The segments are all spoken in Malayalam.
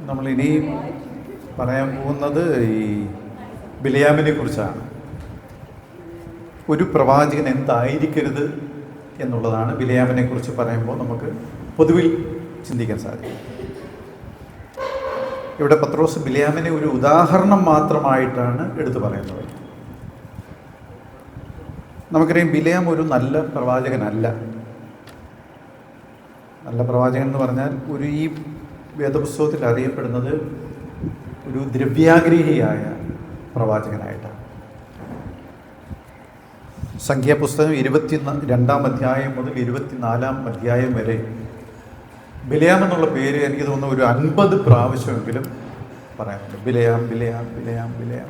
നമ്മളിനി പറയാൻ പോകുന്നത് ഈ ബിലയാമിനെ കുറിച്ചാണ്. ഒരു പ്രവാചകൻ എന്തായിരിക്കരുത് എന്നുള്ളതാണ് ബിലയാമിനെ കുറിച്ച് പറയുമ്പോൾ നമുക്ക് പൊതുവിൽ ചിന്തിക്കാൻ സാധിക്കും. ഇവിടെ പത്രോസ് ബിലയാമിനെ ഒരു ഉദാഹരണം മാത്രമായിട്ടാണ് എടുത്തു പറയുന്നത്. നമുക്കറിയാം ബിലയാം ഒരു നല്ല പ്രവാചകനല്ല. നല്ല പ്രവാചകൻ എന്ന് പറഞ്ഞാൽ ഈ വേദപുസ്തകത്തിൽ അറിയപ്പെടുന്നത് ഒരു ദ്രവ്യാഗ്രഹിയായ പ്രവാചകനായിട്ടാണ്. സംഖ്യാപുസ്തകം 22-ാം അധ്യായം മുതൽ 24-ാം അധ്യായം വരെ ബിലയാം എന്നുള്ള പേര് എനിക്ക് തോന്നുന്നു ഒരു 50 പ്രാവശ്യമെങ്കിലും പറയാനുണ്ട്. ബിലയാം ബിലയാം ബിലയാം ബിലയാം.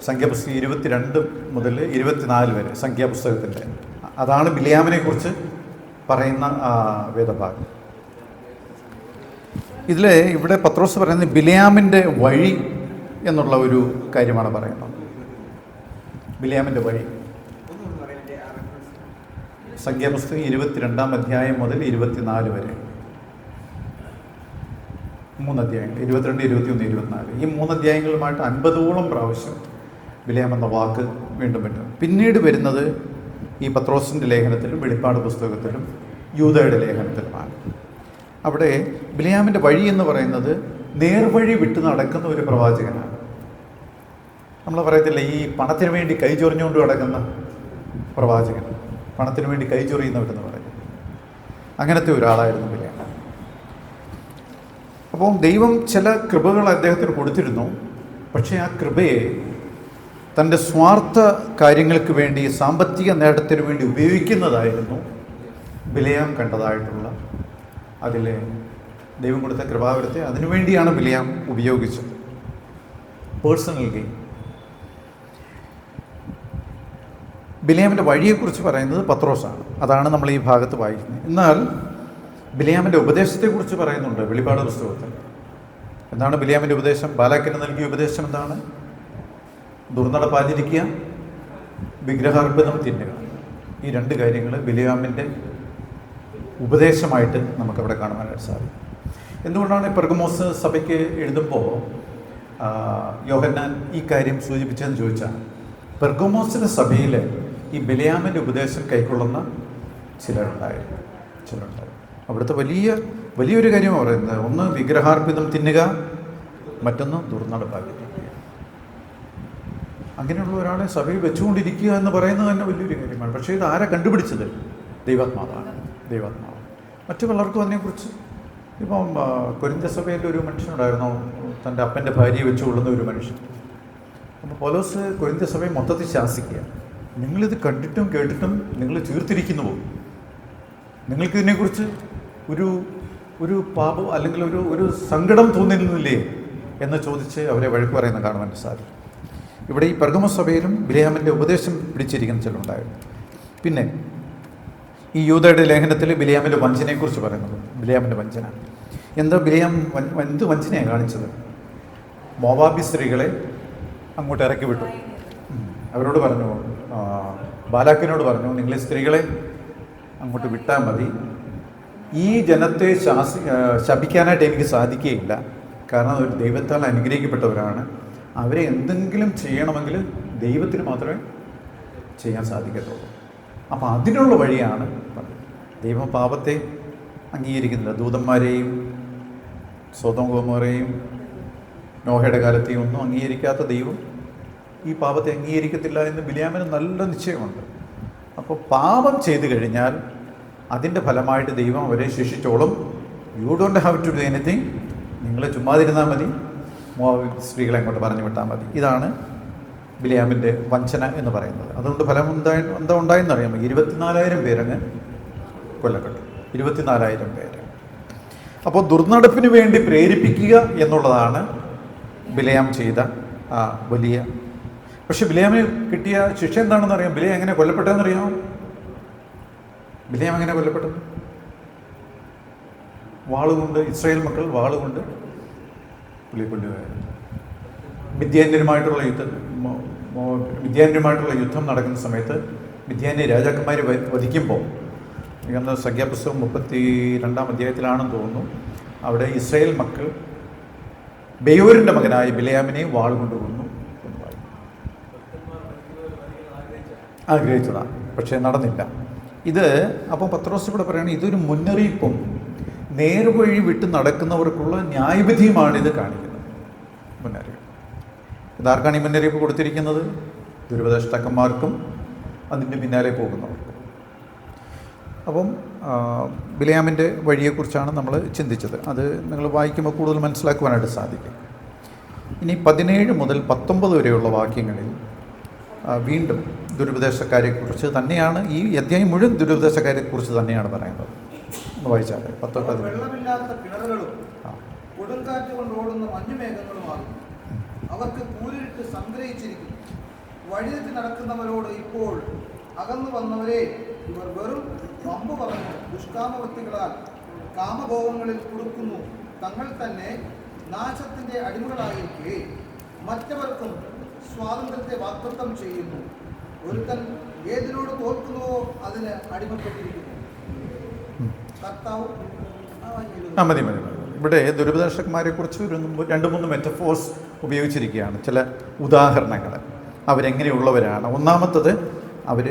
സംഖ്യാപുസ്തകം 22 മുതൽ 24 വരെ സംഖ്യാപുസ്തകത്തിൻ്റെ അതാണ് ബിലയാമിനെ കുറിച്ച് പറയുന്ന വേദഭാഗം. ഇവിടെ പത്രോസ് പറയുന്നത് ബിലയാമിൻ്റെ വഴി എന്നുള്ള ഒരു കാര്യമാണ് പറയുന്നത്. ബിലയാമിൻ്റെ വഴി സംഖ്യാപുസ്തകം 22-ാം അധ്യായം മുതൽ 24 വരെ 3 അധ്യായങ്ങൾ 22, 21, 24 ഈ 3 അധ്യായങ്ങളുമായിട്ട് 50ഓളം പ്രാവശ്യം ബിലയാം എന്ന വാക്ക് വീണ്ടും പറ്റും. പിന്നീട് വരുന്നത് ഈ പത്രോസിൻ്റെ ലേഖനത്തിലും വെളിപ്പാട് പുസ്തകത്തിലും യൂദയുടെ ലേഖനത്തിലുമാണ്. അവിടെ ബിലയാമിൻ്റെ വഴി എന്ന് പറയുന്നത് നേർവഴി വിട്ടു നടക്കുന്ന ഒരു പ്രവാചകനാണ്. നമ്മൾ പറയത്തില്ല ഈ പണത്തിന് വേണ്ടി കൈ ചൊറിഞ്ഞുകൊണ്ട് കിടക്കുന്ന പ്രവാചകൻ, പണത്തിന് വേണ്ടി കൈ ചൊറിയുന്നവരെന്ന് പറയും. അങ്ങനത്തെ ഒരാളായിരുന്നു ബിലയാം. അപ്പോൾ ദൈവം ചില കൃപകൾ അദ്ദേഹത്തിന് കൊടുത്തിരുന്നു. പക്ഷേ ആ കൃപയെ തൻ്റെ സ്വാർത്ഥ കാര്യങ്ങൾക്ക് വേണ്ടി, സാമ്പത്തിക നേട്ടത്തിന് വേണ്ടി ഉപയോഗിക്കുന്നതായിരുന്നു ബിലയാം കണ്ടതായിട്ടുള്ള അതിലെ ദൈവം കൊടുത്ത കൃപാവരത്തെ അതിനുവേണ്ടിയാണ് ബിലയാം ഉപയോഗിച്ചത്. Personal gain. ബിലയാമിൻ്റെ വഴിയെക്കുറിച്ച് പറയുന്നത് പത്രോസാണ്. അതാണ് നമ്മൾ ഈ ഭാഗത്ത് വായിക്കുന്നത്. എന്നാൽ ബിലയാമിൻ്റെ ഉപദേശത്തെക്കുറിച്ച് പറയുന്നുണ്ട് വെളിപ്പാട് പുസ്തകത്തിൽ. എന്താണ് ബിലയാമിൻ്റെ ഉപദേശം? ബാലാക്കിന് നൽകിയ ഉപദേശം എന്താണ്? ദുർനടപ്പാചരിക്കുക, വിഗ്രഹാർപ്പണം തിന്നുക. ഈ 2 കാര്യങ്ങൾ ബിലയാമിൻ്റെ ഉപദേശമായിട്ട് നമുക്കവിടെ കാണുവാനായിട്ട് സാധിക്കും. എന്തുകൊണ്ടാണ് പെർഗമോസ് സഭയ്ക്ക് എഴുതുമ്പോൾ യോഹന്നാൻ ഈ കാര്യം സൂചിപ്പിച്ചതെന്ന് ചോദിച്ചാൽ, പെർഗമോസിൻ്റെ സഭയിൽ ഈ ബിലയാമിൻ്റെ ഉപദേശം കൈക്കൊള്ളുന്ന ചിലരുണ്ടായിരുന്നു. അവിടുത്തെ വലിയൊരു കാര്യമാണ് പറയുന്നത്. ഒന്ന് വിഗ്രഹാർപ്പിതം തിന്നുക, മറ്റൊന്ന് ദുർനടപ്പാചരിക്കുക. അങ്ങനെയുള്ള ഒരാളെ സഭയിൽ വെച്ചുകൊണ്ടിരിക്കുക എന്ന് പറയുന്നത് തന്നെ വലിയൊരു കാര്യമാണ്. പക്ഷേ ഇത് ആരാ കണ്ടുപിടിച്ചത്? ദൈവാത്മാവാണ്. മറ്റു പലർക്കും അതിനെക്കുറിച്ച് ഇപ്പം കൊരിന്ത്യ സഭയിൽ ഒരു മനുഷ്യനുണ്ടായിരുന്നു, തൻ്റെ അപ്പൻ്റെ ഭാര്യയെ വെച്ചുകൊള്ളുന്ന ഒരു മനുഷ്യൻ. അപ്പോൾ പൗലോസ് കൊരിന്ത്യ സഭയെ മൊത്തത്തിൽ ശാസിക്കുക. നിങ്ങളിത് കണ്ടിട്ടും കേട്ടിട്ടും നിങ്ങൾ ചീർത്തിരിക്കുന്നു പോകും. നിങ്ങൾക്ക് ഇതിനെക്കുറിച്ച് ഒരു പാപം അല്ലെങ്കിൽ ഒരു സങ്കടം തോന്നുന്നില്ലേ എന്ന് ചോദിച്ച് അവരെ വഴക്ക് പറയുന്ന കാണുവാൻ സാധിക്കും. ഇവിടെ ഈ പെർഗമോസ് സഭയിലും ബിലയാമിൻ്റെ ഉപദേശം പിടിച്ചിരിക്കുന്ന ചിലരുണ്ടായിരുന്നു. പിന്നെ ഈ യൂദയുടെ ലേഖനത്തിൽ ബിലയാമിൻ്റെ വഞ്ചനയെക്കുറിച്ച് പറയുന്നത്. ബിലയാമിൻ്റെ വഞ്ചന എന്താ? ബിലയാം എന്ത് വഞ്ചനയാണ് കാണിച്ചത്? മോവാബി സ്ത്രീകളെ അങ്ങോട്ട് ഇറക്കി വിട്ടു. അവരോട് പറഞ്ഞു, ബാലാക്കിനോട് പറഞ്ഞു, നിങ്ങൾ സ്ത്രീകളെ അങ്ങോട്ട് വിട്ടാൽ മതി. ഈ ജനത്തെ ശപിക്കാനായിട്ട് എനിക്ക് സാധിക്കുകയില്ല. കാരണം അവർ ദൈവത്താൽ അനുഗ്രഹിക്കപ്പെട്ടവരാണ്. അവരെ എന്തെങ്കിലും ചെയ്യണമെങ്കിൽ ദൈവത്തിന് മാത്രമേ ചെയ്യാൻ സാധിക്കത്തുള്ളൂ. അപ്പോൾ അതിനുള്ള വഴിയാണ് ദൈവം പാപത്തെ അംഗീകരിക്കുന്നില്ല. ദൂതന്മാരെയും സൊദോം ഗൊമോറയെയും നോഹയുടെ കാലത്തെയും ഒന്നും അംഗീകരിക്കാത്ത ദൈവം ഈ പാപത്തെ അംഗീകരിക്കത്തില്ല എന്ന് ബിലയാമിന് നല്ല നിശ്ചയമുണ്ട്. അപ്പോൾ പാപം ചെയ്തു കഴിഞ്ഞാൽ അതിൻ്റെ ഫലമായിട്ട് ദൈവം അവരെ ശിക്ഷിച്ചോളും. You don't have to do anything. നിങ്ങൾ ചുമ്മാതിരുന്നാൽ മതി, സ്ത്രീകളെ അങ്ങോട്ട് പറഞ്ഞു വിട്ടാൽ മതി. ഇതാണ് ബിലയാമിൻ്റെ വഞ്ചന എന്ന് പറയുന്നത്. അതുകൊണ്ട് ഫലം എന്താ ഉണ്ടായെന്ന് അറിയാമോ? 24,000 പേരങ്ങ് കൊല്ലപ്പെട്ടു. 24,000 പേര്. അപ്പോൾ ദുർനടപ്പിന് വേണ്ടി പ്രേരിപ്പിക്കുക എന്നുള്ളതാണ് ബിലയാം ചെയ്ത വലിയ. പക്ഷെ ബിലയാമിന് കിട്ടിയ ശിക്ഷ എന്താണെന്ന് അറിയാം. ബിലയാം എങ്ങനെ കൊല്ലപ്പെട്ടതെന്നറിയാമോ? ബിലയാം എങ്ങനെ കൊല്ലപ്പെട്ടത്? വാളുകൊണ്ട്, ഇസ്രായേൽ മക്കൾ വാളുകൊണ്ട് പുള്ളിക്കൊല്ലുകയായിരുന്നു. മിദ്യാന്യരുമായിട്ടുള്ള യുദ്ധം നടക്കുന്ന സമയത്ത് മിദ്യാന്യ രാജാക്കന്മാർ വധിക്കുമ്പോൾ, സംഖ്യാപുസ്തകം 32-ാം അധ്യായത്തിലാണെന്ന് തോന്നുന്നു, അവിടെ ഇസ്രായേൽ മക്കൾ ബെയോരിൻ്റെ മകനായ ബിലയാമിനെയും വാൾ കൊണ്ട് കൊന്നു എന്ന് പറയും. ആഗ്രഹിച്ചതാണ്, പക്ഷേ നടന്നില്ല. ഇത് അപ്പം പത്രോസ് ഇവിടെ പറയുകയാണ്, ഇതൊരു മുന്നറിയിപ്പും നേർവഴി വിട്ട് നടക്കുന്നവർക്കുള്ള ന്യായവിധിയുമാണ് ഇത് കാണിക്കുന്നത്. മുന്നറിയിപ്പ് ഇതാർക്കാണ് ഈ മുന്നറിയിപ്പ് കൊടുത്തിരിക്കുന്നത്? ദുരുപദേഷ്ടാക്കന്മാർക്കും അതിൻ്റെ പിന്നാലെ പോകുന്നവർക്കും. അപ്പം ബിലയാമിൻ്റെ വഴിയെക്കുറിച്ചാണ് നമ്മൾ ചിന്തിച്ചത്. അത് നിങ്ങൾ വായിക്കുമ്പോൾ കൂടുതൽ മനസ്സിലാക്കുവാനായിട്ട് സാധിക്കും. ഇനി 17 മുതൽ 19 വരെയുള്ള വാക്യങ്ങളിൽ വീണ്ടും ദുരുപദേശക്കാരെക്കുറിച്ച് തന്നെയാണ്, ഈ അധ്യായം മുഴുവൻ ദുരുപദേശക്കാരെക്കുറിച്ച് തന്നെയാണ് പറയുന്നത്. ഒന്ന് വായിച്ചാൽ 19. വെള്ളമില്ലാത്ത കിണറുകളും കൊടുങ്കാറ്റ് കൊണ്ട് ഓടുന്ന മഞ്ഞുമേഘങ്ങളുമാകും. അവർക്ക് കൂരിട്ട് സംഗ്രഹിച്ചിരിക്കുന്നു. വഴിതെറ്റി നടക്കുന്നവരോട് ഇപ്പോൾ അകന്നു വന്നവരെ ഇവർ വെറും വമ്പ് പറഞ്ഞു ദുഷ്കാമവൃത്തികളാൽ കാമഭോഗങ്ങളിൽ കുടുക്കുന്നു. തങ്ങൾ തന്നെ നാശത്തിന്റെ അടിമകളായിരിക്കെ മറ്റവർക്കും സ്വാതന്ത്ര്യത്തെ വാഗ്ദത്തം ചെയ്യുന്നു. ഒരുത്തൻ ഏതിനോട് തോൽക്കുന്നുവോ അതിന് അടിമപ്പെട്ടിരിക്കുന്നു. കർത്താവ് മതി. ഇവിടെ ദുരുപദേഷ്ടന്മാരെ കുറിച്ച് ഒരു 2-3 മെറ്റഫോഴ്സ് ഉപയോഗിച്ചിരിക്കുകയാണ്, ചില ഉദാഹരണങ്ങൾ. അവരെങ്ങനെയുള്ളവരാണ്? ഒന്നാമത്തത്, അവർ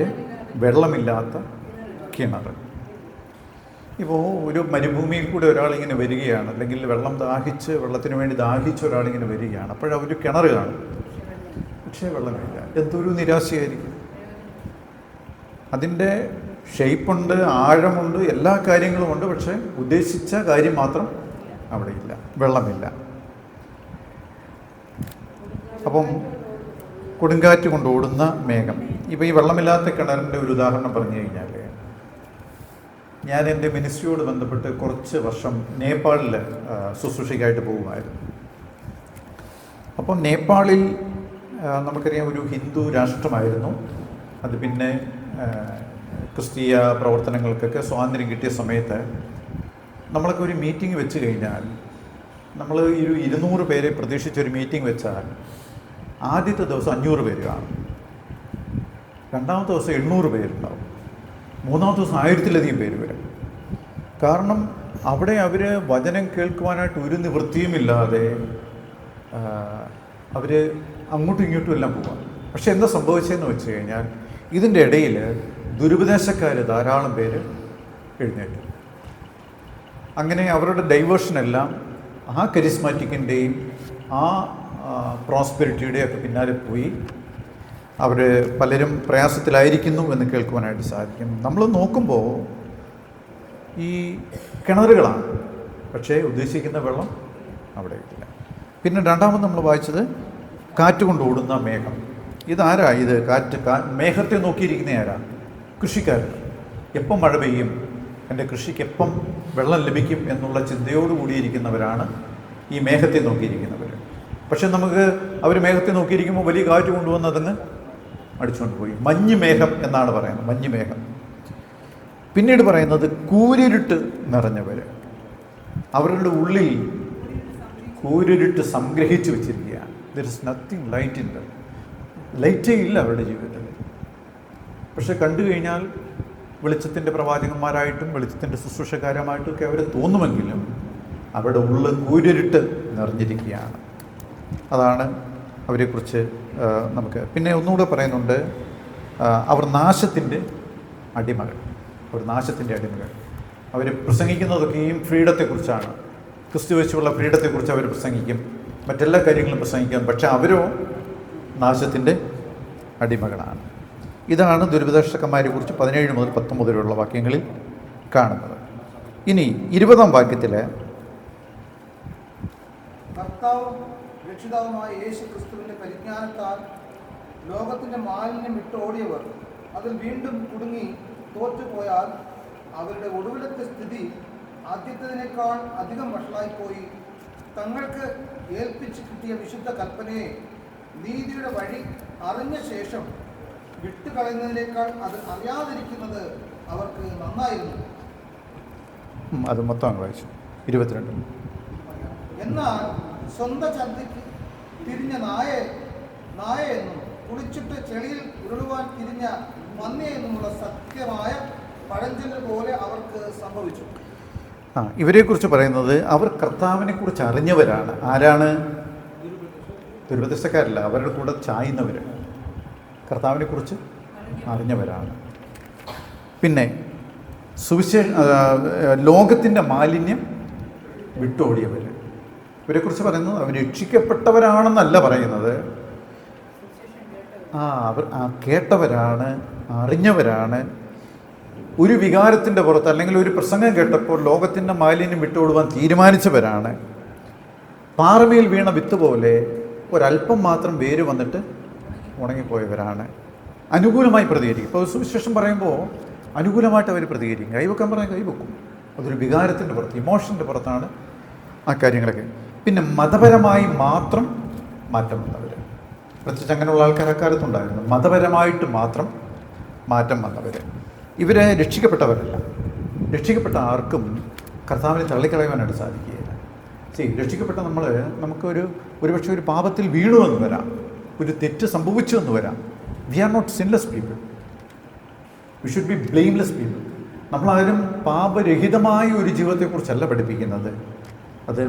വെള്ളമില്ലാത്ത കിണർ. ഇപ്പോൾ ഒരു മരുഭൂമിയിൽ കൂടെ ഒരാളിങ്ങനെ വരികയാണ്, അല്ലെങ്കിൽ വെള്ളത്തിന് വേണ്ടി ദാഹിച്ച ഒരാളിങ്ങനെ വരികയാണ്. അപ്പോഴവർ കിണർ കാണും, പക്ഷേ വെള്ളമില്ല. എന്തൊരു നിരാശയായിരിക്കും. അതിൻ്റെ ഷേപ്പുണ്ട്, ആഴമുണ്ട്, എല്ലാ കാര്യങ്ങളുമുണ്ട്, പക്ഷേ ഉദ്ദേശിച്ച കാര്യം മാത്രം അവിടെ ഇല്ല, വെള്ളമില്ല. അപ്പം കൊടുങ്കാറ്റ് കൊണ്ട് ഓടുന്ന മേഘം. ഇപ്പോൾ ഈ വെള്ളമില്ലാത്ത കിണറിൻ്റെ ഒരു ഉദാഹരണം പറഞ്ഞു കഴിഞ്ഞാൽ, ഞാൻ എൻ്റെ മിനിസ്ട്രിയോട് ബന്ധപ്പെട്ട് കുറച്ച് വർഷം നേപ്പാളിൽ ശുശ്രൂഷയ്ക്കായിട്ട് പോകുമായിരുന്നു. അപ്പം നേപ്പാളിൽ നമുക്കറിയാം ഒരു ഹിന്ദു രാഷ്ട്രമായിരുന്നു. അത് പിന്നെ ക്രിസ്തീയ പ്രവർത്തനങ്ങൾക്കൊക്കെ സ്വാതന്ത്ര്യം കിട്ടിയ സമയത്ത് നമ്മളൊക്കെ ഒരു മീറ്റിംഗ് വെച്ച് കഴിഞ്ഞാൽ, നമ്മൾ ഒരു 200 പേരെ പ്രതീക്ഷിച്ചൊരു മീറ്റിംഗ് വെച്ചാൽ ആദ്യത്തെ ദിവസം 500 പേര് കാണും, രണ്ടാമത്തെ ദിവസം 800 പേരുണ്ടാവും, മൂന്നാമത്തെ ദിവസം 1000-ലധികം പേര് വരും. കാരണം അവിടെ അവർ വചനം കേൾക്കുവാനായിട്ട് ഒരു നിവൃത്തിയുമില്ലാതെ അവർ അങ്ങോട്ടും ഇങ്ങോട്ടും എല്ലാം പോകാം. പക്ഷെ എന്താ സംഭവിച്ചതെന്ന് വെച്ച് കഴിഞ്ഞാൽ, ഇതിൻ്റെ ഇടയിൽ ദുരുപദേശക്കാർ ധാരാളം പേര് എഴുന്നേറ്റു. അങ്ങനെ അവരുടെ ഡൈവേർഷനെല്ലാം ആ കരിസ്മാറ്റിക്കിൻ്റെയും ആ പ്രോസ്പെരിറ്റിയുടെയും ഒക്കെ പിന്നാലെ പോയി അവർ പലരും പ്രയാസത്തിലായിരിക്കുന്നു എന്ന് കേൾക്കുവാനായിട്ട് സാധിക്കും. നമ്മൾ നോക്കുമ്പോൾ ഈ കിണറുകളാണ്, പക്ഷേ ഉദ്ദേശിക്കുന്ന വെള്ളം അവിടെ ഇല്ല. പിന്നെ രണ്ടാമത് നമ്മൾ വായിച്ചത് കാറ്റ് കൊണ്ട് ഓടുന്ന മേഘം. ഇതാരാ ഇത്? മേഘത്തെ നോക്കിയിരിക്കുന്ന ആരാ? കൃഷിക്കാരൻ. എപ്പം മഴ പെയ്യും, എൻ്റെ കൃഷിക്ക് എപ്പം വെള്ളം ലഭിക്കും എന്നുള്ള ചിന്തയോട് കൂടിയിരിക്കുന്നവരാണ് ഈ മേഘത്തെ നോക്കിയിരിക്കുന്നവർ. പക്ഷെ നമുക്ക് അവർ മേഘത്തെ നോക്കിയിരിക്കുമ്പോൾ വലിയ കാറ്റ് കൊണ്ടുവന്ന് അതങ്ങ് അടിച്ചുകൊണ്ട് പോയി. മഞ്ഞ് മേഘം എന്നാണ് പറയുന്നത്, മഞ്ഞ് മേഘം. പിന്നീട് പറയുന്നത് കൂരിരുട്ട് നിറഞ്ഞവർ. അവരുടെ ഉള്ളിൽ കൂരിരുട്ട് സംഗ്രഹിച്ചു വെച്ചിരിക്കുകയാണ്. There is nothing light in them. ലൈറ്റേ ഇല്ല അവരുടെ ജീവിതത്തിൽ. പക്ഷെ കണ്ടു കഴിഞ്ഞാൽ വെളിച്ചത്തിൻ്റെ പ്രവാചകന്മാരായിട്ടും വെളിച്ചത്തിൻ്റെ ശുശ്രൂഷക്കാരുമായിട്ടും ഒക്കെ അവർ തോന്നുമെങ്കിലും അവരുടെ ഉള്ളിൽ കൂരിരുട്ട് നിറഞ്ഞിരിക്കുകയാണ്. അതാണ് അവരെക്കുറിച്ച് നമുക്ക് പിന്നെ ഒന്നുകൂടെ പറയുന്നുണ്ട്. അവർ നാശത്തിൻ്റെ അടിമകൾ. അവർ പ്രസംഗിക്കുന്നതൊക്കെയും ഫ്രീഡത്തെക്കുറിച്ചാണ്. ക്രിസ്തു വെച്ചുള്ള ഫ്രീഡത്തെക്കുറിച്ച് അവർ പ്രസംഗിക്കും, മറ്റെല്ലാ കാര്യങ്ങളും പ്രസംഗിക്കും. പക്ഷെ അവരോ നാശത്തിൻ്റെ അടിമകളാണ്. ഇതാണ് ദുരുപദേഷ്ടന്മാരെ കുറിച്ച് 17 മുതൽ 19 വരെയുള്ള വാക്യങ്ങളിൽ കാണുന്നത്. ഇനി 20-ാം വാക്യത്തിൽ കർത്താവും രക്ഷിതാവുമായ യേശു ക്രിസ്തുവിന്റെ പരിജ്ഞാനത്താൽ ലോകത്തിന്റെ മാലിന്യം വിട്ടോടിയവർ അതിൽ വീണ്ടും കുടുങ്ങി തോറ്റുപോയാൽ അവരുടെ ഒടുവിലത്തെ സ്ഥിതി ആദ്യത്തേതിനേക്കാൾ അധികം വഷളായിപ്പോയി. തങ്ങൾക്ക് ഏൽപ്പിച്ച് കിട്ടിയ വിശുദ്ധ കൽപ്പനയെ, നീതിയുടെ വഴി അറിഞ്ഞ ശേഷം വിട്ടുകളയുന്നതിനേക്കാൾ അത് അറിയാതിരിക്കുന്നത് അവർക്ക് നന്നായിരുന്നു. അത് മൊത്തം വായിച്ചു 22. എന്നാൽ സ്വന്തം ചന്തയ്ക്ക് തിരിഞ്ഞ നായയെന്നും കുളിച്ചിട്ട് ചെളിയിൽ ഉരുളുവാൻ തിരിഞ്ഞ മന്നയെന്നുമുള്ള സത്യമായ പഴഞ്ചൊല്ല് പോലെ അവർക്ക് സംഭവിച്ചു. ഇവരെക്കുറിച്ച് പറയുന്നത് അവർ കർത്താവിനെ കുറിച്ച് അറിഞ്ഞവരാണ്. ആരാണ്? ദുരുപദേശക്കാരല്ല, അവരുടെ കൂടെ ചായുന്നവർ കർത്താവിനെ കുറിച്ച് അറിഞ്ഞവരാണ്. പിന്നെ ലോകത്തിൻ്റെ മാലിന്യം വിട്ടോടിയവർ. ഇവരെക്കുറിച്ച് പറയുന്നത് അവർ രക്ഷിക്കപ്പെട്ടവരാണെന്നല്ല പറയുന്നത്, അവർ കേട്ടവരാണ്, അറിഞ്ഞവരാണ്. ഒരു വികാരത്തിൻ്റെ പുറത്ത് അല്ലെങ്കിൽ ഒരു പ്രസംഗം കേട്ടപ്പോൾ ലോകത്തിൻ്റെ മാലിന്യം വിട്ടുകൊടുക്കാൻ തീരുമാനിച്ചവരാണ്. പാറമേൽ വീണ വിത്ത് പോലെ ഒരല്പം മാത്രം വേര് വന്നിട്ട് ഉണങ്ങിപ്പോയവരാണ്. അനുകൂലമായി പ്രതികരിക്കും. ഇപ്പോൾ സുവിശേഷം പറയുമ്പോൾ അനുകൂലമായിട്ട് അവർ പ്രതികരിക്കും. കൈവെക്കാൻ പറഞ്ഞാൽ കൈവെക്കും. അതൊരു വികാരത്തിൻ്റെ പുറത്ത്, ഇമോഷൻ്റെ പുറത്താണ് ആ കാര്യങ്ങളൊക്കെ. പിന്നെ മതപരമായി മാത്രം മാറ്റം വന്നവർ, പ്രത്യേകിച്ച് അങ്ങനെയുള്ള ആൾക്കാർ അക്കാലത്തുണ്ടായിരുന്നു. മതപരമായിട്ട് മാത്രം മാറ്റം വന്നവർ. ഇവരെ രക്ഷിക്കപ്പെട്ടവരല്ല. രക്ഷിക്കപ്പെട്ട ആർക്കും കർത്താവിനെ തള്ളിക്കളയുവാനായിട്ട് സാധിക്കുകയില്ല. രക്ഷിക്കപ്പെട്ട നമുക്ക് ഒരുപക്ഷെ ഒരു പാപത്തിൽ വീണു എന്ന് വരാം, ഒരു തെറ്റ് സംഭവിച്ചു എന്ന് വരാം. We are not sinless people, we should be blameless people. നമ്മളാരും പാപരഹിതമായ ഒരു ജീവിതത്തെക്കുറിച്ചല്ല പഠിപ്പിക്കുന്നത്. അത്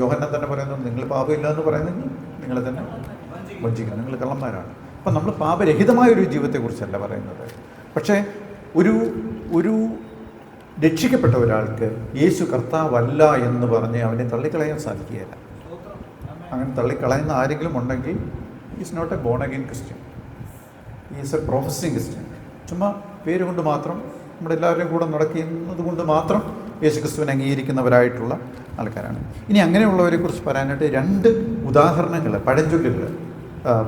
യോഹന്നാൻ തന്നെ പറയുന്നത്, നിങ്ങൾ പാപമില്ല എന്ന് പറയുന്നെങ്കിൽ നിങ്ങളെ തന്നെ വഞ്ചിക്കണം, നിങ്ങൾ കള്ളന്മാരാണ്. അപ്പം നമ്മൾ പാപരഹിതമായ ഒരു ജീവിതത്തെക്കുറിച്ചല്ല പറയുന്നത്. പക്ഷേ ഒരു രക്ഷിക്കപ്പെട്ട ഒരാൾക്ക് യേശു കർത്താവല്ല എന്ന് പറഞ്ഞ് അവനെ തള്ളിക്കളയാൻ സാധിക്കുകയില്ല. അങ്ങനെ തള്ളിക്കളയുന്ന ആരെങ്കിലും ഉണ്ടെങ്കിൽ is not a born again Christian, is a professing Christian. ചുമ്മാ പേര് കൊണ്ട് മാത്രം, നമ്മുടെ എല്ലാവരുടെയും കൂടെ നടക്കുന്നത് കൊണ്ട് മാത്രം യേശു ക്രിസ്തുവിനെ അംഗീകരിക്കുന്നവരായിട്ടുള്ള ആൾക്കാരാണ്. ഇനി അങ്ങനെയുള്ളവരെ കുറിച്ച് പറയാനായിട്ട് 2 ഉദാഹരണങ്ങൾ, പഴഞ്ചൊല്ലുകൾ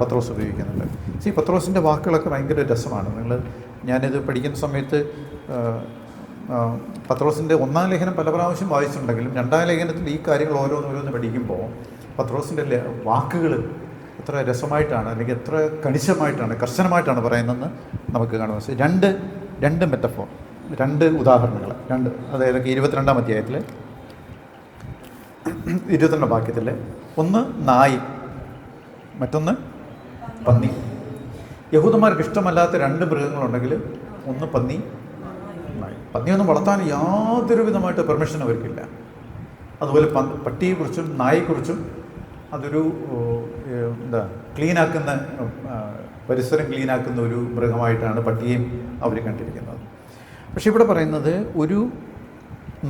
പത്രോസ് ഉപയോഗിക്കുന്നുണ്ട്. പത്രോസിൻ്റെ വാക്കുകളൊക്കെ ഭയങ്കര രസമാണ്. ഞാനിത് പഠിക്കുന്ന സമയത്ത് പത്രോസിൻ്റെ 1-ാം ലേഖനം പല പ്രാവശ്യം വായിച്ചിട്ടുണ്ടെങ്കിലും 2-ാം ലേഖനത്തിൽ ഈ കാര്യങ്ങൾ ഓരോന്നോരോന്ന് പഠിക്കുമ്പോൾ പത്രോസിൻ്റെ വാക്കുകൾ എത്ര രസമായിട്ടാണ്, അല്ലെങ്കിൽ എത്ര കർശനമായിട്ടാണ് പറയുന്നതെന്ന് നമുക്ക് കാണുന്നത്. രണ്ട് മെറ്റഫോർ, 2 ഉദാഹരണങ്ങൾ, അതായത് 22-ാം അധ്യായത്തിൽ 22-ാം വാക്യത്തിൽ ഒന്ന് നായി, മറ്റൊന്ന് പന്നി. യഹൂദന്മാർക്ക് ഇഷ്ടമല്ലാത്ത 2 മൃഗങ്ങളുണ്ടെങ്കിൽ ഒന്ന് പന്നി, നായി. പന്നിയൊന്നും വളർത്താൻ യാതൊരു വിധമായിട്ട് പെർമിഷൻ അവർക്കില്ല. അതുപോലെ പട്ടിയെക്കുറിച്ചും നായെക്കുറിച്ചും അതൊരു ക്ലീനാക്കുന്ന, പരിസരം ക്ലീനാക്കുന്ന ഒരു മൃഗമായിട്ടാണ് പട്ടിയെയും അവർ കണ്ടിരിക്കുന്നത്. പക്ഷെ ഇവിടെ പറയുന്നത് ഒരു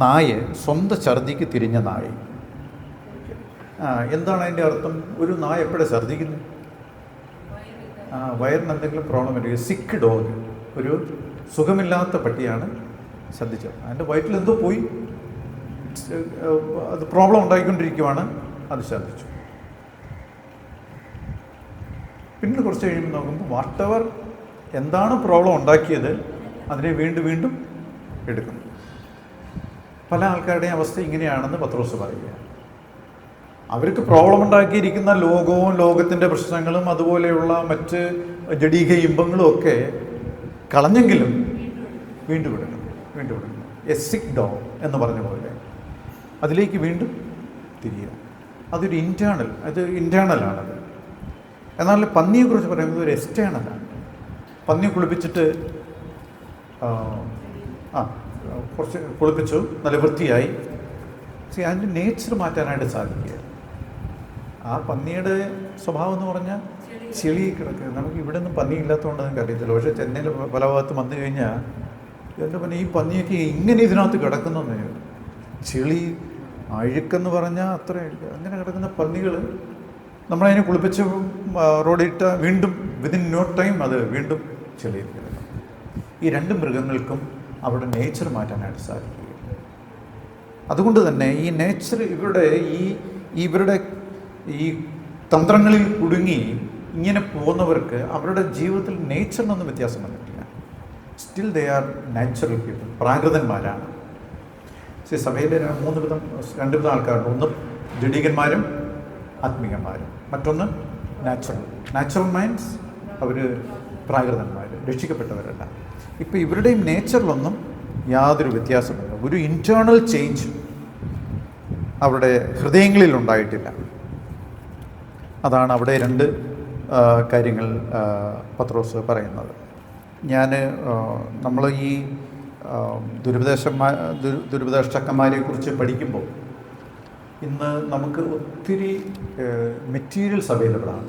നായ, സ്വന്തം ഛർദിക്ക് തിരിഞ്ഞ നായ. എന്താണ് അതിൻ്റെ അർത്ഥം? ഒരു നായ എപ്പോഴാണ് ഛർദിക്കുന്നത്? വയറിന് എന്തെങ്കിലും പ്രോബ്ലം വരിക, സിക്ക് ഡോഗ്, ഒരു സുഖമില്ലാത്ത പട്ടിയാണ് ഛർദിച്ചത്. അതിൻ്റെ വയറ്റിൽ എന്തോ പോയി, അത് പ്രോബ്ലം ഉണ്ടായിക്കൊണ്ടിരിക്കുവാണ്, അത് ഛർദിച്ചു. പിന്നെ കുറച്ച് കഴിയുമ്പോൾ നോക്കുമ്പോൾ വാട്ടെവർ എന്താണ് പ്രോബ്ലം ഉണ്ടാക്കിയത് അതിനെ വീണ്ടും എടുക്കുന്നു. പല ആൾക്കാരുടെയും അവസ്ഥ ഇങ്ങനെയാണെന്ന് പത്രോസ് പറയുക. അവർക്ക് പ്രോബ്ലം ഉണ്ടാക്കിയിരിക്കുന്ന ലോകവും ലോകത്തിൻ്റെ പ്രശ്നങ്ങളും അതുപോലെയുള്ള മറ്റ് ജഡീക ഇമ്പങ്ങളും ഒക്കെ കളഞ്ഞെങ്കിലും വീണ്ടും എടുക്കുന്നു. എ സിക്ക് ഡോഗ് എന്ന് പറഞ്ഞ പോലെ അതിലേക്ക് വീണ്ടും തിരിയുക. അതൊരു ഇൻറ്റേർണലാണത്. എന്നാൽ പന്നിയെക്കുറിച്ച് പറയുന്നത് ഒരു എക്സ്റ്റേണലാണ്. പന്നിയെ കുളിപ്പിച്ചിട്ട് കുറച്ച് കുളിപ്പിച്ചു, നല്ല വൃത്തിയായി. അതിൻ്റെ നേച്ചർ മാറ്റാനായിട്ട് സാധിക്കുക. ആ പന്നിയുടെ സ്വഭാവം എന്ന് പറഞ്ഞാൽ ചെളി കിടക്കുക. നമുക്ക് ഇവിടെ ഒന്നും പന്നി ഇല്ലാത്തതുകൊണ്ട് നമുക്ക് അറിയത്തില്ല. പക്ഷേ ചെന്നൈയിൽ പല ഭാഗത്ത് വന്നു കഴിഞ്ഞാൽ എൻ്റെ പിന്നെ ഈ പന്നിയൊക്കെ ഇങ്ങനെ ഇതിനകത്ത് കിടക്കുന്നേ, ചെളി അഴുക്കെന്ന് പറഞ്ഞാൽ അത്ര അങ്ങനെ കിടക്കുന്ന പന്നികൾ നമ്മളതിനെ കുളിപ്പിച്ച് റോഡിട്ട വീണ്ടും വിതിൻ നോ ടൈം അത് വീണ്ടും ചെളിയിൽ കിടക്കും. ഈ 2 മൃഗങ്ങൾക്കും അവിടെ നേച്ചർ മാറ്റാനായിട്ട് സാധിക്കുക. അതുകൊണ്ട് തന്നെ ഈ നേച്ചർ ഇവരുടെ ഈ തന്ത്രങ്ങളിൽ കുടുങ്ങി ഇങ്ങനെ പോകുന്നവർക്ക് അവരുടെ ജീവിതത്തിൽ നേച്ചറിനൊന്നും വ്യത്യാസം വന്നിട്ടില്ല. Still they are natural people, പ്രാകൃതന്മാരാണ്. സഭയിലെ 2 വിധം ആൾക്കാരുണ്ട്. ഒന്ന് ജഡീകന്മാരും ആത്മീകന്മാരും, മറ്റൊന്ന് നാച്ചുറൽ മൈൻഡ്സ്, അവർ പ്രാകൃതന്മാർ, രക്ഷിക്കപ്പെട്ടവരല്ല. ഇപ്പോൾ ഇവരുടെയും നേച്ചറിലൊന്നും യാതൊരു വ്യത്യാസമില്ല. ഒരു ഇൻറ്റേർണൽ ചേഞ്ച് അവരുടെ ഹൃദയങ്ങളിൽ ഉണ്ടായിട്ടില്ല. അതാണ് അവിടെ 2 കാര്യങ്ങൾ പത്രോസ് പറയുന്നത്. നമ്മൾ ഈ ദുരുപദേഷ്ടക്കന്മാരെ കുറിച്ച് പഠിക്കുമ്പോൾ ഇന്ന് നമുക്ക് ഒത്തിരി മെറ്റീരിയൽസ് അവൈലബിളാണ്.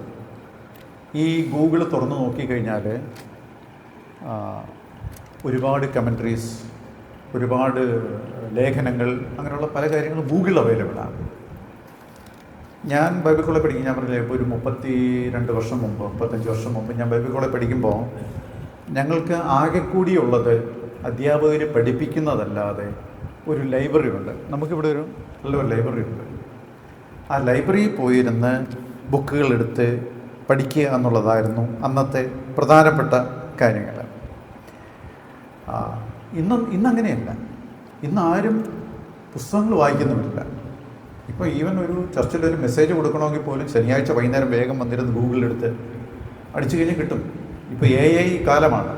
ഈ ഗൂഗിൾ തുറന്ന് നോക്കിക്കഴിഞ്ഞാൽ ഒരുപാട് കമൻട്രീസ്, ഒരുപാട് ലേഖനങ്ങൾ, അങ്ങനെയുള്ള പല കാര്യങ്ങളും ഗൂഗിളിൽ അവൈലബിളാണ്. ഞാൻ ബൈബിൾ കോളേജ് പഠിക്കും, ഞാൻ പറഞ്ഞില്ലേ ഇപ്പോൾ ഒരു 32 വർഷം മുമ്പ് 35 വർഷം മുമ്പ് ഞാൻ ബൈബിൾ കോളേജ് പഠിക്കുമ്പോൾ ഞങ്ങൾക്ക് ആകെ കൂടിയുള്ളത് അധ്യാപകർ പഠിപ്പിക്കുന്നതല്ലാതെ ഒരു ലൈബ്രറി ഉണ്ട്. നമുക്കിവിടെ ഒരു നല്ലൊരു ലൈബ്രറി ഉണ്ട്. ആ ലൈബ്രറിയിൽ പോയിരുന്ന് ബുക്കുകളെടുത്ത് പഠിക്കുക എന്നുള്ളതായിരുന്നു അന്നത്തെ പ്രധാനപ്പെട്ട കാര്യങ്ങൾ. ഇന്നങ്ങനെയല്ല. ഇന്ന് ആരും പുസ്തകങ്ങൾ വായിക്കുന്നുമില്ല. ഇപ്പോൾ ഈവൻ ഒരു ചർച്ചിലൊരു മെസ്സേജ് കൊടുക്കണമെങ്കിൽ പോലും ശനിയാഴ്ച വൈകുന്നേരം വേഗം വന്നിരുന്ന് ഗൂഗിളിലെടുത്ത് അടിച്ചു കഴിഞ്ഞാൽ കിട്ടും. ഇപ്പോൾ AI കാലമാണ്.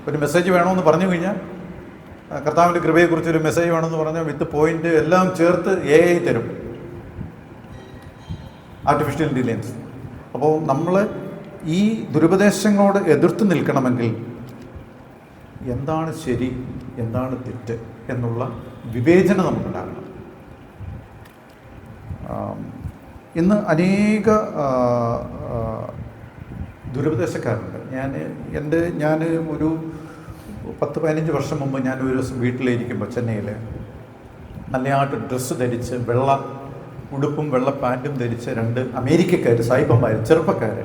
ഒരു മെസ്സേജ് വേണമെന്ന് പറഞ്ഞു കഴിഞ്ഞാൽ, കർത്താവിൻ്റെ കൃപയെക്കുറിച്ചൊരു മെസ്സേജ് വേണമെന്ന് പറഞ്ഞാൽ വിത്ത് പോയിൻ്റ് എല്ലാം ചേർത്ത് AI തരും, ആർട്ടിഫിഷ്യൽ ഇൻ്റലിജൻസ്. അപ്പോൾ നമ്മൾ ഈ ദുരുപദേശങ്ങളോട് എതിർത്ത് നിൽക്കണമെങ്കിൽ എന്താണ് ശരി, എന്താണ് തെറ്റ് എന്നുള്ള വിവേചനം നമുക്കുണ്ടാകണം. ഇന്ന് അനേക ദുരുപദേശക്കാരുണ്ട്. ഞാൻ ഒരു 10-15 വർഷം മുമ്പ് ഞാൻ ഒരു ദിവസം വീട്ടിലിരിക്കുമ്പോൾ ചെന്നൈയിൽ നല്ലതായിട്ട് ഡ്രസ്സ് ധരിച്ച് വെള്ള ഉടുപ്പും വെള്ള പാൻറ്റും ധരിച്ച് 2 അമേരിക്കക്കാർ, സായിപ്പന്മാർ, ചെറുപ്പക്കാർ,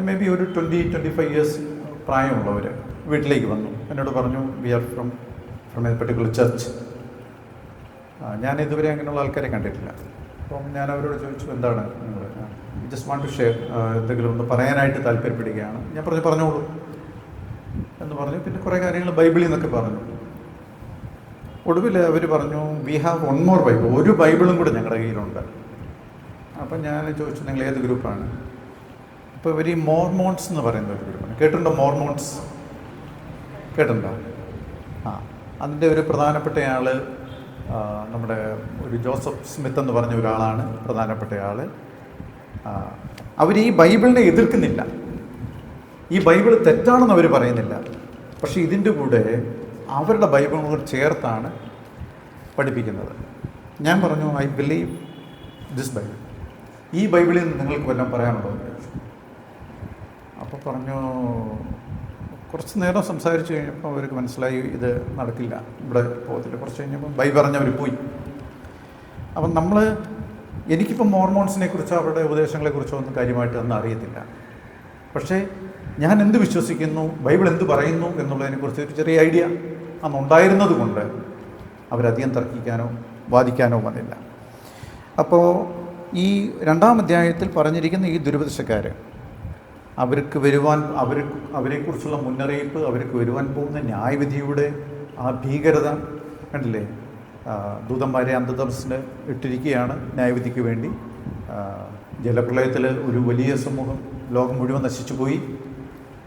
മേ ബി ഒരു 20-25 ഇയേഴ്സ് പ്രായമുള്ളവർ വീട്ടിലേക്ക് വന്നു. എന്നോട് പറഞ്ഞു, we are from a particular church. ഞാൻ ഇതുവരെ അങ്ങനെയുള്ള ആൾക്കാരെ കണ്ടിട്ടില്ല. അപ്പം ഞാൻ അവരോട് ചോദിച്ചു, എന്താണ് നിങ്ങൾ, ജസ്റ്റ് വാണ്ട് ടു ഷെയർ, എന്തെങ്കിലും ഒന്ന് പറയാനായിട്ട് താല്പര്യപ്പെടുകയാണ്. ഞാൻ പറഞ്ഞോളൂ എന്ന് പറഞ്ഞു. പിന്നെ കുറേ കാര്യങ്ങൾ ബൈബിളിൽ നിന്നൊക്കെ പറഞ്ഞു. ഒടുവിൽ അവർ പറഞ്ഞു, വി ഹാവ് 1 more ബൈബിൾ, ഒരു ബൈബിളും കൂടെ ഞങ്ങളുടെ കയ്യിലുണ്ട്. അപ്പം ഞാൻ ചോദിച്ചു, നിങ്ങൾ ഏത് ഗ്രൂപ്പാണ്? അപ്പോൾ ഇവർ ഈ മോർമോൺസ് എന്ന് പറയുന്ന ഒരു ഗ്രൂപ്പാണ്. കേട്ടിട്ടുണ്ടോ മോർമോൺസ്? കേട്ടിട്ടുണ്ടോ? അതിൻ്റെ ഒരു പ്രധാനപ്പെട്ട ആൾ നമ്മുടെ ഒരു ജോസഫ് സ്മിത്ത് എന്ന് പറഞ്ഞ ഒരാളാണ് പ്രധാനപ്പെട്ട ആൾ. അവർ ഈ ബൈബിളിനെ എതിർക്കുന്നില്ല, ഈ ബൈബിൾ തെറ്റാണെന്ന് അവർ പറയുന്നില്ല. പക്ഷേ ഇതിൻ്റെ കൂടെ അവരുടെ ബൈബിളിനോട് ചേർത്താണ് പഠിപ്പിക്കുന്നത്. ഞാൻ പറഞ്ഞു, ഐ ബിലീവ് ദിസ് ബൈബിൾ, ഈ ബൈബിളിൽ നിന്ന് നിങ്ങൾക്ക് വല്ലതും പറയാനുണ്ടോ എന്ന് ചോദിച്ചു. അപ്പോൾ പറഞ്ഞു, കുറച്ച് നേരം സംസാരിച്ച് കഴിഞ്ഞപ്പോൾ അവർക്ക് മനസ്സിലായി ഇത് നടക്കില്ല, ഇവിടെ പോകത്തില്ല. കുറച്ച് കഴിഞ്ഞപ്പോൾ ബൈ പറഞ്ഞവർ പോയി. അപ്പം എനിക്കിപ്പോൾ മോർമോൺസിനെ കുറിച്ചോ അവരുടെ ഉപദേശങ്ങളെക്കുറിച്ചോ ഒന്നും കാര്യമായിട്ട് ഒന്നും അറിയത്തില്ല. പക്ഷേ ഞാൻ എന്ത് വിശ്വസിക്കുന്നു, ബൈബിൾ എന്ത് പറയുന്നു എന്നുള്ളതിനെക്കുറിച്ച് ഒരു ചെറിയ ഐഡിയ അന്നുണ്ടായിരുന്നത് കൊണ്ട് അവരധികം തർക്കിക്കാനോ വാദിക്കാനോ വന്നില്ല. അപ്പോൾ ഈ 2-ാം അധ്യായത്തിൽ പറഞ്ഞിരിക്കുന്ന ഈ ദുരുപദേശക്കാർ, അവരെക്കുറിച്ചുള്ള മുന്നറിയിപ്പ്, അവർക്ക് വരുവാൻ പോകുന്ന ന്യായവിധിയുടെ ആ ഭീകരത കണ്ടില്ലേ? ദൂതന്മാരെ അന്ധതമസിന് ഇട്ടിരിക്കുകയാണ് ന്യായവിധിക്ക് വേണ്ടി. ജലപ്രളയത്തിൽ ഒരു വലിയ സമൂഹം, ലോകം മുഴുവൻ നശിച്ചു പോയി.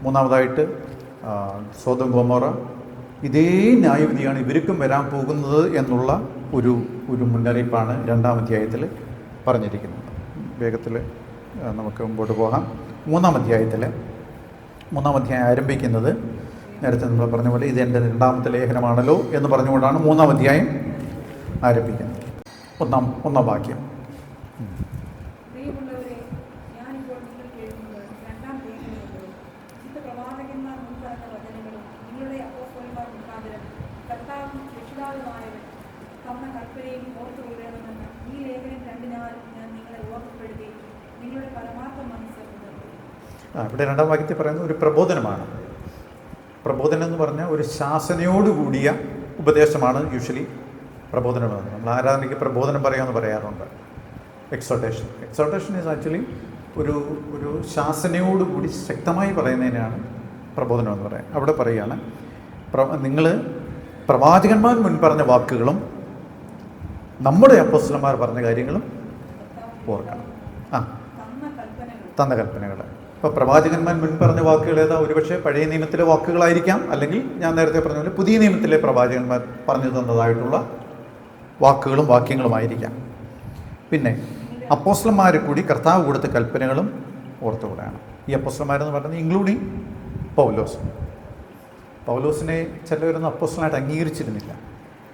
3-ാമതായിട്ട് സോദോം ഗൊമോറ, ഇതേ ന്യായവിധിയാണ് ഇവർക്കും വരാൻ പോകുന്നത് എന്നുള്ള ഒരു മുന്നറിയിപ്പാണ് 2-ാം അധ്യായത്തിൽ പറഞ്ഞിരിക്കുന്നത്. വേഗത്തിൽ നമുക്ക് മുമ്പോട്ട് പോകാം. 3-ാം അധ്യായം ആരംഭിക്കുന്നത് നേരത്തെ നമ്മൾ പറഞ്ഞ പോലെ ഇത് എൻ്റെ 2-ാമത്തെ ലേഖനമാണല്ലോ എന്ന് പറഞ്ഞുകൊണ്ടാണ് 3-ാം അധ്യായം ആരംഭിക്കുന്നത്. ഒന്നാം വാക്യം. ഇവിടെ 2-ാം വാക്യത്തിൽ പറയുന്ന ഒരു പ്രബോധനമാണ്. പ്രബോധനം എന്ന് പറഞ്ഞാൽ ഒരു ശാസനയോടുകൂടിയ ഉപദേശമാണ് യൂഷ്വലി പ്രബോധനം. നമ്മൾ ആരാധനയ്ക്ക് പ്രബോധനം പറയാമെന്ന് പറയാറുണ്ട്. എക്സോട്ടേഷൻ ഈസ് ആക്ച്വലി ഒരു ശാസനയോടുകൂടി ശക്തമായി പറയുന്നതിനാണ് പ്രബോധനം എന്ന് പറയുന്നത്. അവിടെ പറയുകയാണ്, നിങ്ങൾ പ്രവാചകന്മാർ മുൻ പറഞ്ഞ വാക്കുകളും നമ്മുടെ അപ്പോസ്തലന്മാർ പറഞ്ഞ കാര്യങ്ങളും ഓർക്കണം. തന്ന കൽപ്പനകൾ. ഇപ്പോൾ പ്രവാചകന്മാർ മുൻ പറഞ്ഞ വാക്കുകൾ ഏതാ? ഒരുപക്ഷെ പഴയ നിയമത്തിലെ വാക്കുകളായിരിക്കാം, അല്ലെങ്കിൽ ഞാൻ നേരത്തെ പറഞ്ഞ പോലെ പുതിയ നിയമത്തിലെ പ്രവാചകന്മാർ പറഞ്ഞു തന്നതായിട്ടുള്ള വാക്കുകളും വാക്യങ്ങളുമായിരിക്കാം. പിന്നെ അപ്പോസ്തലന്മാരെ കൂടി കർത്താവ് കൊടുത്ത കൽപ്പനകളും ഓർത്തുകൂടാണ്. ഈ അപ്പോസ്തലന്മാരെന്ന് പറയുന്നത് ഇൻക്ലൂഡിങ് പൗലോസ്. പൗലോസിനെ ചിലവരൊന്നും അപ്പോസ്തലനായിട്ട് അംഗീകരിച്ചിരുന്നില്ല,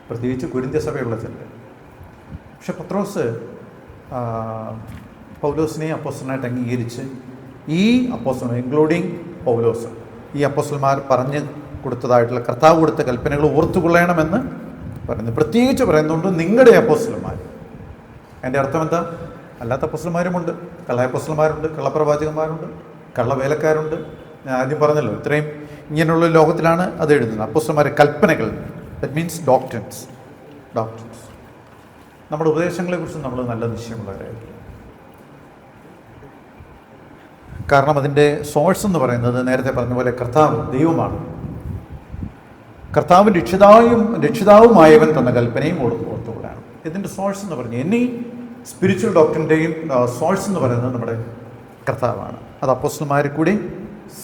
പ്രത്യേകിച്ച് കൊരിന്ത്യ സഭയുള്ള ചിലർ. പക്ഷെ പത്രോസ് പൗലോസിനെ അപ്പോസ്തലനായിട്ട് അംഗീകരിച്ച് ഈ അപ്പോസ്തലൻ ഇൻക്ലൂഡിങ് പൗലോസ്, ഈ അപ്പോസ്തലന്മാർ പറഞ്ഞു കൊടുത്തതായിട്ടുള്ള കർത്താവ് കൊടുത്ത കൽപ്പനകൾ ഓർത്തുകൊള്ളണമെന്ന് പറയുന്നു. പ്രത്യേകിച്ച് പറയുന്നുണ്ട് നിങ്ങളുടെ അപ്പോസ്തലന്മാർ. അതിൻ്റെ അർത്ഥം എന്താ? അല്ലാത്ത അപ്പോസ്തലന്മാരുമുണ്ട്, കള്ള അപ്പോസ്തലന്മാരുണ്ട്, കള്ളപ്രവാചകന്മാരുണ്ട്, കള്ളവേലക്കാരുണ്ട്. ഞാൻ ആദ്യം പറഞ്ഞല്ലോ, ഇത്രയും ഇങ്ങനെയുള്ള ലോകത്തിലാണ് അത് എഴുതുന്നത്. അപ്പോസ്തലന്മാരെ കൽപ്പനകൾ, ദറ്റ് മീൻസ് ഡോക്ട്രിൻസ്. നമ്മുടെ ഉപദേശങ്ങളെക്കുറിച്ച് നമ്മൾ നല്ല നിശ്ചയമുള്ളവരായിരിക്കും. കാരണം അതിൻ്റെ സോഴ്സ് എന്ന് പറയുന്നത് നേരത്തെ പറഞ്ഞ പോലെ കർത്താവ് ദൈവമാണ്. കർത്താവ് രക്ഷിതാവുമായവൻ തന്ന കൽപ്പനയും ഓർത്തുകൊള്ളാണ്. ഇതിൻ്റെ സോഴ്സ് എന്ന് പറഞ്ഞു എനി സ്പിരിച്വൽ ഡോക്ടറിൻ്റെയും സോഴ്സ് എന്ന് പറയുന്നത് നമ്മുടെ കർത്താവാണ്. അത് അപ്പോസ്തലന്മാർ കൂടി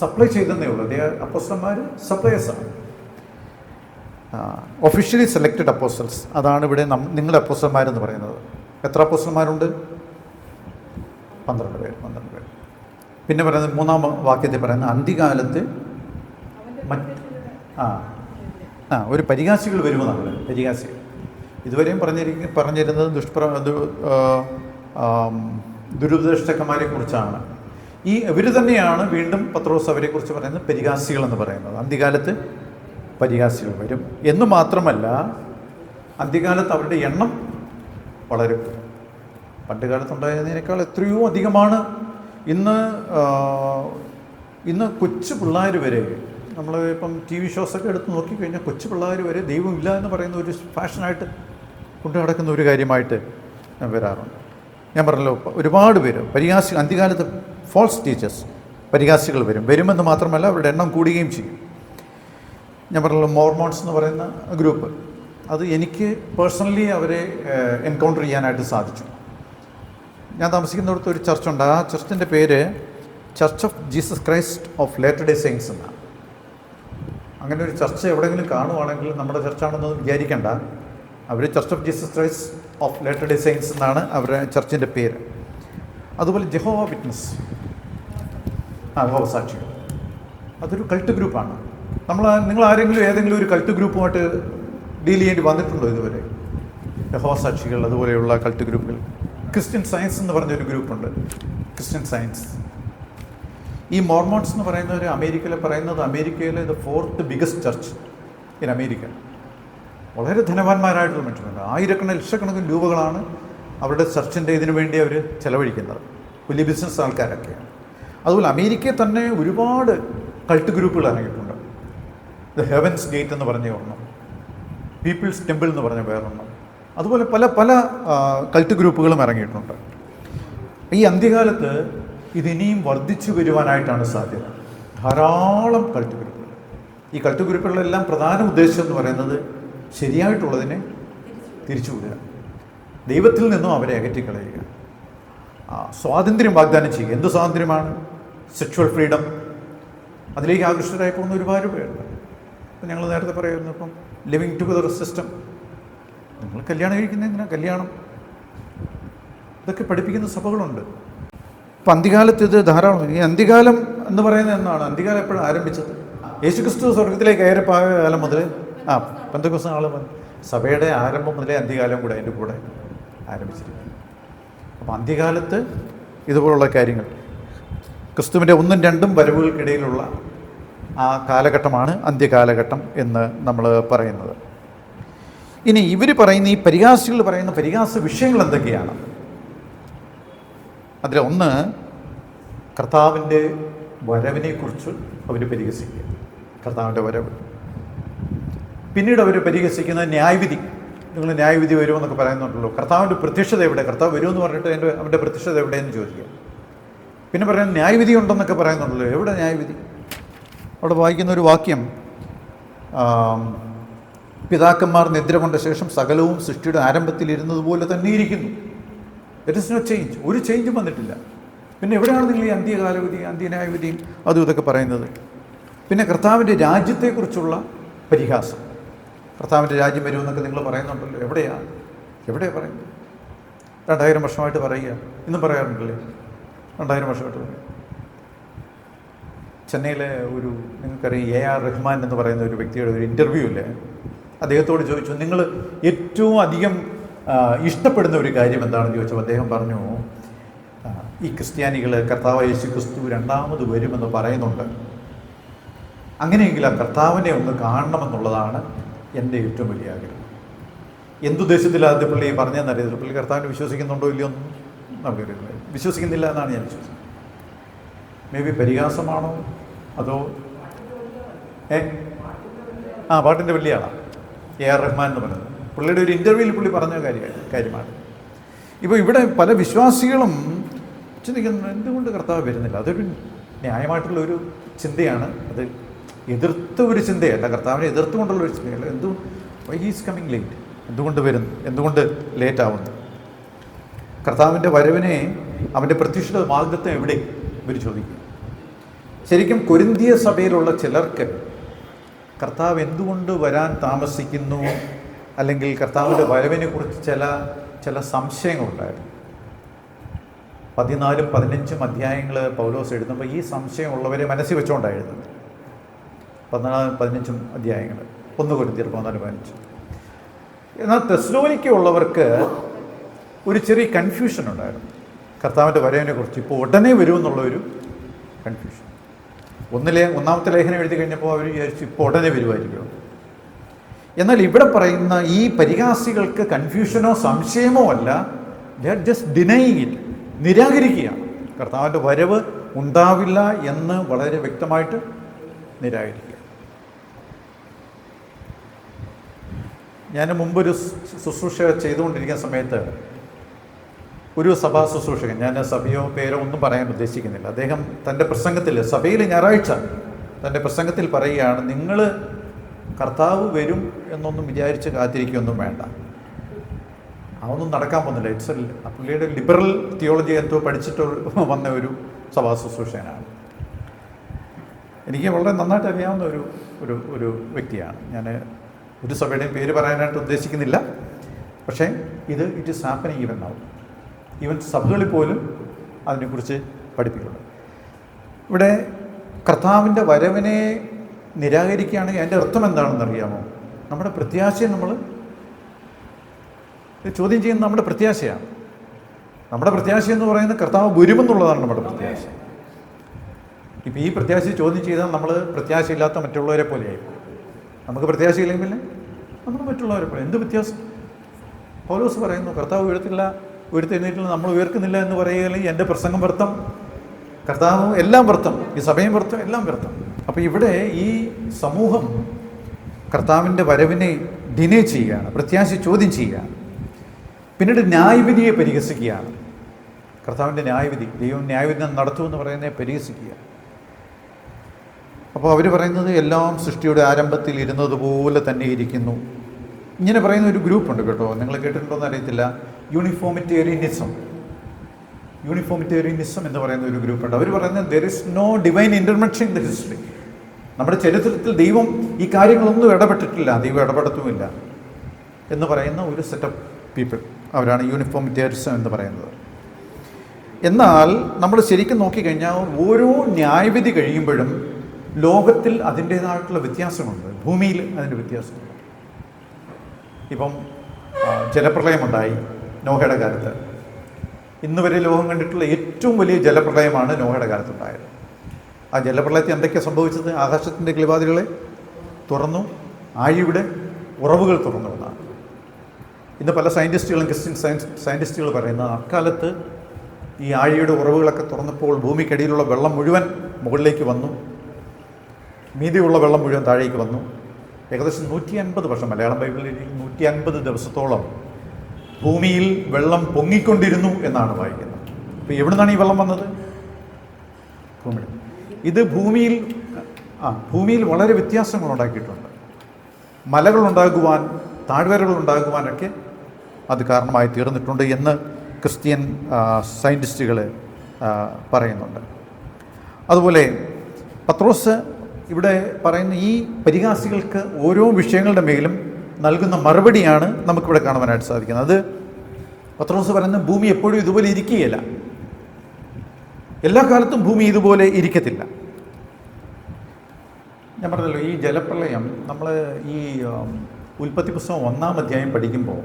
സപ്ലൈ ചെയ്തെന്നേ ഉള്ളൂ. അപ്പോസ്തലന്മാർ സപ്ലൈയേഴ്സാണ്. ഒഫീഷ്യലി സെലക്റ്റഡ് അപ്പോസ്റ്റൽസ്, അതാണ് ഇവിടെ നിങ്ങളുടെ അപ്പോസ്തലന്മാരെന്ന് പറയുന്നത്. എത്ര അപ്പോസ്തലന്മാരുണ്ട്? 12 പേര്. പിന്നെ പറയുന്നത് മൂന്നാം വാക്യത്തിൽ പറയുന്നത് അന്ത്യകാലത്ത് ഒരു പരിഹാസികൾ വരുമെന്നാണ്. പരിഹാസികൾ ഇതുവരെയും പറഞ്ഞിരുന്നത് ദുരുപദേഷ്ടക്കന്മാരെ കുറിച്ചാണ്. ഇവർ തന്നെയാണ് വീണ്ടും പത്രോസ് അവരെക്കുറിച്ച് പറയുന്നത് പരിഹാസികൾ എന്ന് പറയുന്നത്. അന്ത്യകാലത്ത് പരിഹാസികൾ വരും എന്ന് മാത്രമല്ല, അന്ത്യകാലത്ത് അവരുടെ എണ്ണം വളരെ പണ്ട് കാലത്തുണ്ടായതിനേക്കാൾ എത്രയോ അധികമാണ്. ഇന്ന് കൊച്ചു പിള്ളേർ വരെ, നമ്മൾ ഇപ്പം TV ഷോസൊക്കെ എടുത്ത് നോക്കിക്കഴിഞ്ഞാൽ കൊച്ചു പിള്ളേർ വരെ ദൈവമില്ല എന്ന് പറയുന്ന ഒരു ഫാഷനായിട്ട് കൊണ്ടു നടക്കുന്ന ഒരു കാര്യമായിട്ട് വരാറുണ്ട്. ഞാൻ പറഞ്ഞല്ലോ, ഒരുപാട് പേര് അന്ത്യകാലത്ത് ഫോൾസ് ടീച്ചേഴ്സ്, പരിഹാസികൾ വരുമെന്ന് മാത്രമല്ല അവരുടെ എണ്ണം കൂടുകയും ചെയ്യും. ഞാൻ പറഞ്ഞല്ലോ, മോർമോൺസ് എന്ന് പറയുന്ന ഗ്രൂപ്പ്, അത് എനിക്ക് പേഴ്സണലി അവരെ എൻകൗണ്ടർ ചെയ്യാനായിട്ട് സാധിച്ചു. ഞാൻ താമസിക്കുന്നിടത്ത് ഒരു ചർച്ചുണ്ട്. ആ ചർച്ചിൻ്റെ പേര് church of Jesus Christ of latter day saints എന്നാണ്. അങ്ങനെ ഒരു ചർച്ച എവിടെയെങ്കിലും കാണുവാണെങ്കിൽ നമ്മുടെ ചർച്ചാണെന്ന് വിചാരിക്കേണ്ട. അവർ church of Jesus Christ of latter day saints എന്നാണ് അവരുടെ ചർച്ചിൻ്റെ പേര്. അതുപോലെ ജെഹോവ വിറ്റ്നസ്, യഹോവ സാക്ഷികൾ, അതൊരു കൾട്ട് ഗ്രൂപ്പാണ്. നിങ്ങൾ ആരെങ്കിലും ഏതെങ്കിലും ഒരു കൾട്ട് ഗ്രൂപ്പുമായിട്ട് ഡീൽ ചെയ്യേണ്ടി വന്നിട്ടുണ്ടോ ഇതുവരെ? യഹോവ സാക്ഷികൾ, അതുപോലെയുള്ള കൾട്ട് ഗ്രൂപ്പുകൾ. ക്രിസ്ത്യൻ സയൻസ് എന്ന് പറഞ്ഞൊരു ഗ്രൂപ്പുണ്ട്, ക്രിസ്ത്യൻ സയൻസ്. ഈ മോർമോൺസ് എന്ന് പറയുന്നവർ അമേരിക്കയിലെ the 4th biggest church in America. വളരെ ധനവാന്മാരായിട്ടുള്ള മനുഷ്യരുണ്ട്. ലക്ഷക്കണക്കിന് രൂപകളാണ് അവരുടെ ചർച്ചിൻ്റെ ഇതിനു വേണ്ടി അവർ ചെലവഴിക്കുന്നത്. വലിയ ബിസിനസ് ആൾക്കാരൊക്കെയാണ്. അതുപോലെ അമേരിക്കയിൽ തന്നെ ഒരുപാട് കൾട്ട് ഗ്രൂപ്പുകൾ ഇറങ്ങിയിട്ടുണ്ട്. ദ ഹെവൻസ് ഗേറ്റ് എന്ന് പറഞ്ഞ ഒരെണ്ണം, പീപ്പിൾസ് ടെമ്പിൾ എന്ന് പറഞ്ഞ വേറൊരെണ്ണം, അതുപോലെ പല കൾട്ട് ഗ്രൂപ്പുകളും ഇറങ്ങിയിട്ടുണ്ട്. ഈ അന്ത്യകാലത്ത് ഇതിനിയും വർദ്ധിച്ചു വരുവാനായിട്ടാണ് സാധ്യത. ധാരാളം കൾട്ട് ഗ്രൂപ്പുകൾ. ഈ കൾട്ട് ഗ്രൂപ്പുകളെല്ലാം പ്രധാന ഉദ്ദേശം എന്ന് പറയുന്നത് ശരിയായിട്ടുള്ളതിനെ തിരിച്ചുവിടുക, ദൈവത്തിൽ നിന്നും അവരെ അകറ്റിക്കളയുക, സ്വാതന്ത്ര്യം വാഗ്ദാനം ചെയ്യുക. എന്ത് സ്വാതന്ത്ര്യമാണ്? Sexual freedom. അതിലേക്ക് ആകൃഷ്ടരായി പോകുന്ന ഒരുപാട് പേരുണ്ട്. ഇപ്പം ഞങ്ങൾ നേരത്തെ പറയുന്നു, ഇപ്പം ലിവിങ് ടുഗദർ സിസ്റ്റം. നിങ്ങൾ കല്യാണം കഴിക്കുന്നതിനാ കല്യാണം, ഇതൊക്കെ പഠിപ്പിക്കുന്ന സഭകളുണ്ട്. ഇപ്പം അന്ത്യകാലത്ത് ഇത് ധാരാളം. ഈ അന്ത്യകാലം എന്ന് പറയുന്നത് എന്നാണ്? അന്ത്യകാലം എപ്പോഴാണ് ആരംഭിച്ചത്? യേശുക്രിസ്തു സ്വർഗത്തിലേക്ക് കയറിപ്പോയ കാലം മുതൽ, പെന്തക്കോസ്ത് നാൾ മുതൽ, സഭയുടെ ആരംഭം മുതലേ അന്ത്യകാലം കൂടെ അതിൻ്റെ കൂടെ ആരംഭിച്ചിരിക്കുന്നു. അപ്പം അന്ത്യകാലത്ത് ഇതുപോലുള്ള കാര്യങ്ങൾ, ക്രിസ്തുവിൻ്റെ 1ഉം 2ഉം വരവുകൾക്കിടയിലുള്ള ആ കാലഘട്ടമാണ് അന്ത്യകാലഘട്ടം എന്ന് നമ്മൾ പറയുന്നത്. ഇനി ഇവർ പറയുന്ന ഈ പരിഹാസികൾ പറയുന്ന പരിഹാസ വിഷയങ്ങൾ എന്തൊക്കെയാണ്? അതിലൊന്ന്, കർത്താവിൻ്റെ വരവിനെക്കുറിച്ച് അവർ പരിഹസിക്കുക, കർത്താവിൻ്റെ വരവ്. പിന്നീട് അവർ പരിഹസിക്കുന്ന ന്യായവിധി. നിങ്ങൾ ന്യായവിധി വരുമെന്നൊക്കെ പറയുന്നുണ്ടല്ലോ. കർത്താവിൻ്റെ പ്രത്യക്ഷത എവിടെ? കർത്താവ് വരുമെന്ന് പറഞ്ഞിട്ട് അവൻ്റെ പ്രത്യക്ഷത എവിടെയെന്ന് ചോദിക്കുക. പിന്നെ പറയാൻ ന്യായവിധി ഉണ്ടെന്നൊക്കെ പറയുന്നുണ്ടല്ലോ. എവിടെ ന്യായവിധി? അവിടെ വായിക്കുന്ന ഒരു വാക്യം, പിതാക്കന്മാർ നിദ്ര കൊണ്ട ശേഷം സകലവും സൃഷ്ടിയുടെ ആരംഭത്തിലിരുന്നതുപോലെ തന്നെ ഇരിക്കുന്നു. That is no change. ഒരു ചേഞ്ചും വന്നിട്ടില്ല. പിന്നെ എവിടെയാണ് നിങ്ങൾ ഈ അന്ത്യകാലവിധി, അന്ത്യന്യായവിധിയും അതും ഇതൊക്കെ പറയുന്നത്? പിന്നെ കർത്താവിൻ്റെ രാജ്യത്തെക്കുറിച്ചുള്ള പരിഹാസം. കർത്താവിൻ്റെ രാജ്യം വരുമെന്നൊക്കെ നിങ്ങൾ പറയുന്നുണ്ടല്ലോ. എവിടെയാണ് പറയുന്നത്? 2000 വർഷമായിട്ട് പറയുക. ഇന്നും പറയാറുണ്ടല്ലേ? 2000 വർഷമായിട്ട് പറയും. ചെന്നൈയിലെ ഒരു നിങ്ങൾക്കറിയാം AR റഹ്മാൻ എന്ന് പറയുന്ന ഒരു വ്യക്തിയുടെ ഒരു ഇൻ്റർവ്യൂവിൽ അദ്ദേഹത്തോട് ചോദിച്ചു, നിങ്ങൾ ഏറ്റവും അധികം ഇഷ്ടപ്പെടുന്ന ഒരു കാര്യം എന്താണെന്ന് ചോദിച്ചപ്പോൾ അദ്ദേഹം പറഞ്ഞു, ഈ ക്രിസ്ത്യാനികൾ കർത്താവ് യേശു ക്രിസ്തു രണ്ടാമത് വരുമെന്ന് പറയുന്നുണ്ട്, അങ്ങനെയെങ്കിൽ ആ കർത്താവിനെ ഒന്ന് കാണണമെന്നുള്ളതാണ് എൻ്റെ ഏറ്റവും വലിയ ആഗ്രഹം. എന്തുദ്ദേശത്തിലാണ് അത് പുള്ളി പറഞ്ഞതെന്നറിയത്തില്ല. പുള്ളി കർത്താവിനെ വിശ്വസിക്കുന്നുണ്ടോ ഇല്ലയോ ഒന്നും നമുക്കറിയില്ല. വിശ്വസിക്കുന്നില്ല എന്നാണ് ഞാൻ വിശ്വസിക്കുന്നത്. മേ ബി പരിഹാസമാണോ അതോ പാട്ടിൻ്റെ വലിയ ആളാണ് AR റഹ്മാൻ എന്ന് പറയുന്നത്. പുള്ളിയുടെ ഒരു ഇൻ്റർവ്യൂവിൽ പുള്ളി പറഞ്ഞ കാര്യമാണ്. ഇപ്പോൾ ഇവിടെ പല വിശ്വാസികളും ചിന്തിക്കുന്നത് എന്തുകൊണ്ട് കർത്താവ് വരുന്നില്ല. അതൊരു ന്യായമായിട്ടുള്ള ഒരു ചിന്തയാണ്. അത് എതിർത്ത ഒരു ചിന്തയല്ല, കർത്താവിനെ എതിർത്തുകൊണ്ടുള്ള ഒരു ചിന്തയല്ല. വൈ ഹീസ് കമ്മിങ് ലേറ്റ്, എന്തുകൊണ്ട് വരുന്നു, എന്തുകൊണ്ട് ലേറ്റ് ആവുന്നു. കർത്താവിൻ്റെ വരവിനെ, അവൻ്റെ പ്രത്യക്ഷ വാഗ്ദത്തം എവിടെ ഇവർ ചോദിക്കും. ശരിക്കും കൊരിന്തിയ സഭയിലുള്ള ചിലർക്ക് കർത്താവ് എന്തുകൊണ്ട് വരാൻ താമസിക്കുന്നു, അല്ലെങ്കിൽ കർത്താവിൻ്റെ വരവിനെ കുറിച്ച് ചില സംശയങ്ങളുണ്ടായിരുന്നു. 14-15 അധ്യായങ്ങൾ പൗലോസ് എഴുതുമ്പോൾ ഈ സംശയമുള്ളവരെ മനസ്സിൽ വെച്ചുകൊണ്ടായിരുന്നു. 14-15 അധ്യായങ്ങൾ, 1 കൊരിന്ത്യർ 14-15. എന്നാൽ തെസ്സലോനിക്കയുള്ളവർക്ക് ഒരു ചെറിയ കൺഫ്യൂഷൻ ഉണ്ടായിരുന്നു കർത്താവിൻ്റെ വരവിനെ കുറിച്ച്. ഇപ്പോൾ ഉടനെ വരുമെന്നുള്ളൊരു കൺഫ്യൂഷൻ. ഒന്നാമത്തെ ലേഖനം എഴുതി കഴിഞ്ഞപ്പോൾ അവർ വിചാരിച്ചു ഇപ്പോൾ ഉടനെ വരുമായിരിക്കും. എന്നാൽ ഇവിടെ പറയുന്ന ഈ പരിഹാസികൾക്ക് കൺഫ്യൂഷനോ സംശയമോ അല്ല, ദേ ആർ ജസ്റ്റ് ഡിനൈയിങ് ഇറ്റ്, നിരാകരിക്കുകയാണ്. കർത്താവിൻ്റെ വരവ് ഉണ്ടാവില്ല എന്ന് വളരെ വ്യക്തമായിട്ട് നിരാകരിക്കുക. ഞാൻ മുമ്പൊരു ശുശ്രൂഷ ചെയ്തുകൊണ്ടിരിക്കുന്ന സമയത്ത് ഒരു സഭാ ശുശ്രൂഷകൻ, ഞാൻ സഭയോ പേരോ ഒന്നും പറയാൻ ഉദ്ദേശിക്കുന്നില്ല, അദ്ദേഹം തൻ്റെ പ്രസംഗത്തിൽ, സഭയിൽ ഞായറാഴ്ച തൻ്റെ പ്രസംഗത്തിൽ പറയുകയാണ്, നിങ്ങൾ കർത്താവ് വരും എന്നൊന്നും വിചാരിച്ച് കാത്തിരിക്കുകയൊന്നും വേണ്ട, അതൊന്നും നടക്കാൻ പോകുന്നില്ല. പുള്ളിയുടെ ലിബറൽ തിയോളജി എന്തോ പഠിച്ചിട്ട് വന്ന ഒരു സഭാ ശുശ്രൂഷകനാണ്. എനിക്ക് വളരെ നന്നായിട്ട് അറിയാവുന്ന ഒരു വ്യക്തിയാണ്. ഞാൻ ഒരു സഭയുടെയും പേര് പറയാനായിട്ട് ഉദ്ദേശിക്കുന്നില്ല. പക്ഷേ it is happening even now. Even സഭകളിൽ പോലും അതിനെക്കുറിച്ച് പഠിപ്പിക്കുന്നുണ്ട്. ഇവിടെ കർത്താവിൻ്റെ വരവിനെ നിരാകരിക്കുകയാണെങ്കിൽ അതിൻ്റെ അർത്ഥം എന്താണെന്ന് അറിയാമോ? നമ്മുടെ പ്രത്യാശയെ നമ്മൾ ചോദ്യം ചെയ്യുന്നത് നമ്മുടെ പ്രത്യാശയാണ്. നമ്മുടെ പ്രത്യാശ എന്ന് പറയുന്നത് കർത്താവ് വരുമെന്നുള്ളതാണ് നമ്മുടെ പ്രത്യാശ. ഇപ്പം ഈ പ്രത്യാശ ചോദ്യം ചെയ്താൽ നമ്മൾ പ്രത്യാശയില്ലാത്ത മറ്റുള്ളവരെ പോലെയായി. നമുക്ക് പ്രത്യാശയില്ലെങ്കിൽ പിന്നെ നമ്മൾ മറ്റുള്ളവരെ പോലെ. എന്ത് വ്യത്യാസം? പൗലോസ് പറയുന്നു, കർത്താവ് ഉയർത്തെഴുന്നേറ്റില്ല, നമ്മൾ ഉയർക്കുന്നില്ല എന്ന് പറയുകയാണെങ്കിൽ എൻ്റെ പ്രസംഗം വ്യർത്ഥം, കർത്താവ് എല്ലാം വ്യർത്ഥം, ഈ സഭയും വ്യർത്ഥം, എല്ലാം വ്യർത്ഥം. അപ്പോൾ ഇവിടെ ഈ സമൂഹം കർത്താവിൻ്റെ വരവിനെ ഡിനേ ചെയ്യുകയാണ്, പ്രത്യാശ ചോദ്യം ചെയ്യുകയാണ്. പിന്നീട് ന്യായവിധിയെ പരിഹസിക്കുകയാണ്. കർത്താവിൻ്റെ ന്യായവിധി, ദൈവം ന്യായവിധി നടത്തുമെന്ന് പറയുന്നതിനെ പരിഹസിക്കുക. അപ്പോൾ അവർ പറയുന്നത് എല്ലാം സൃഷ്ടിയുടെ ആരംഭത്തിൽ ഇരുന്നതുപോലെ തന്നെ ഇരിക്കുന്നു. ഇങ്ങനെ പറയുന്ന ഒരു ഗ്രൂപ്പുണ്ട് കേട്ടോ, നിങ്ങൾ കേട്ടിട്ടുണ്ടോയെന്ന് അറിയത്തില്ല. യൂണിഫോമിറ്റേറിയനിസം എന്ന് പറയുന്ന ഒരു ഗ്രൂപ്പുണ്ട്. അവർ പറയുന്നത് there is no divine intervention in the history. നമ്മുടെ ചരിത്രത്തിൽ ദൈവം ഈ കാര്യങ്ങളൊന്നും ഇടപെട്ടിട്ടില്ല, ദൈവം ഇടപെടുത്തുമില്ല എന്ന് പറയുന്ന ഒരു സെറ്റപ്പ് പീപ്പിൾ, അവരാണ് യൂണിഫോമിറ്റേറിസം എന്ന് പറയുന്നത്. എന്നാൽ നമ്മൾ ശരിക്കും നോക്കിക്കഴിഞ്ഞാൽ ഓരോ ന്യായവിധി കഴിയുമ്പോഴും ലോകത്തിൽ അതിൻ്റേതായിട്ടുള്ള വ്യത്യാസമുണ്ട്, ഭൂമിയിൽ അതിൻ്റെ വ്യത്യാസമുണ്ട്. ഇപ്പം ജലപ്രളയമുണ്ടായി നോഹയുടെ കാലത്ത്. ഇന്ന് വരെ ലോകം കണ്ടിട്ടുള്ള ഏറ്റവും വലിയ ജലപ്രളയമാണ് നോഹയുടെ കാലത്തുണ്ടായത്. ആ ജലപ്രളയത്തിൽ എന്തൊക്കെയാണ് സംഭവിച്ചത്? ആകാശത്തിൻ്റെ കിളിവാതിലുകളെ തുറന്നു, ആഴിയുടെ ഉറവുകൾ തുറന്നു എന്നാണ് ഇന്ന് പല സയൻറ്റിസ്റ്റുകളും, ക്രിസ്ത്യൻ സയൻറ്റിസ്റ്റുകൾ പറയുന്നത്. അക്കാലത്ത് ഈ ആഴിയുടെ ഉറവുകളൊക്കെ തുറന്നപ്പോൾ ഭൂമിക്കടിയിലുള്ള വെള്ളം മുഴുവൻ മുകളിലേക്ക് വന്നു, മീതിയുള്ള വെള്ളം മുഴുവൻ താഴേക്ക് വന്നു. ഏകദേശം 150 വർഷം, മലയാളം ബൈബിളിൽ 150 ദിവസത്തോളം ഭൂമിയിൽ വെള്ളം പൊങ്ങിക്കൊണ്ടിരുന്നു എന്നാണ് വായിക്കുന്നത്. അപ്പോൾ എവിടെ നിന്നാണ് ഈ വെള്ളം വന്നത്? ഭൂമിയിൽ. ഇത് ഭൂമിയിൽ വളരെ വ്യത്യാസങ്ങൾ ഉണ്ടാക്കിയിട്ടുണ്ട്. മലകളുണ്ടാകുവാൻ, താഴ്വരകളുണ്ടാകുവാനൊക്കെ അത് കാരണമായി തീർന്നിട്ടുണ്ട് എന്ന് ക്രിസ്ത്യൻ സയൻറ്റിസ്റ്റുകൾ പറയുന്നുണ്ട്. അതുപോലെ പത്രോസ് ഇവിടെ പറയുന്ന ഈ പരിഹാസികൾക്ക് ഓരോ വിഷയങ്ങളുടെ മേലും നൽകുന്ന മറുപടിയാണ് നമുക്കിവിടെ കാണുവാനായിട്ട് സാധിക്കുന്നത്. അത് പത്രോസ് പറയുന്ന ഭൂമി എപ്പോഴും ഇതുപോലെ ഇരിക്കുകയില്ല, എല്ലാ കാലത്തും ഭൂമി ഇതുപോലെ ഇരിക്കത്തില്ല. ഞാൻ പറഞ്ഞല്ലോ, ഈ ജലപ്രളയം നമ്മൾ ഈ ഉൽപ്പത്തി പുസ്തകം 1-ാം അധ്യായം പഠിക്കുമ്പോൾ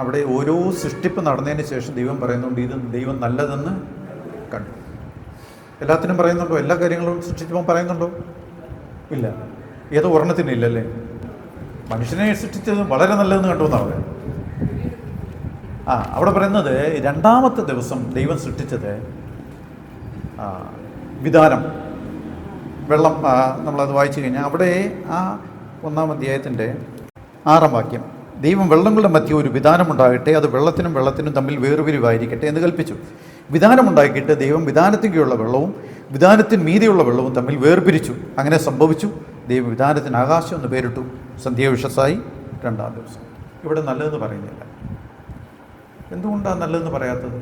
അവിടെ ഓരോ സൃഷ്ടിപ്പ് നടന്നതിന് ശേഷം ദൈവം പറയുന്നുണ്ട് ഇത് ദൈവം നല്ലതെന്ന് കണ്ടു. എല്ലാത്തിനും പറയുന്നുണ്ടോ? എല്ലാ കാര്യങ്ങളും സൃഷ്ടിച്ചപ്പോൾ പറയുന്നുണ്ടോ? ഇല്ല. ഏതോ ഒരെണ്ണത്തിനില്ലല്ലേ? മനുഷ്യനെ സൃഷ്ടിച്ചത് വളരെ നല്ലതെന്ന് കണ്ടു എന്നാണ് പറയുന്നത്. അവിടെ പറയുന്നത് 2-ാമത്തെ ദിവസം ദൈവം സൃഷ്ടിച്ചത് വിധാനം, വെള്ളം. നമ്മളത് വായിച്ചു കഴിഞ്ഞാൽ അവിടെ ആ 1-ാം അധ്യായത്തിൻ്റെ 6-ാം വാക്യം, ദൈവം വെള്ളങ്ങളുടെ മധ്യ ഒരു വിധാനമുണ്ടാകട്ടെ, അത് വെള്ളത്തിനും വെള്ളത്തിനും തമ്മിൽ വേർപിരിവായിരിക്കട്ടെ എന്ന് കൽപ്പിച്ചു. വിധാനമുണ്ടാക്കിയിട്ട് ദൈവം വിധാനത്തിലുള്ള വെള്ളവും വിധാനത്തിന് മീതിയുള്ള വെള്ളവും തമ്മിൽ വേർപിരിച്ചു. അങ്ങനെ സംഭവിച്ചു. ദൈവം വിധാനത്തിന് ആകാശം എന്ന് പേരിട്ടു. സന്ധ്യാവിഷസായി 2-ാം ദിവസം. ഇവിടെ നല്ലതെന്ന് പറയുന്നില്ല. എന്തുകൊണ്ടാണ് നല്ലതെന്ന് പറയാത്തത്?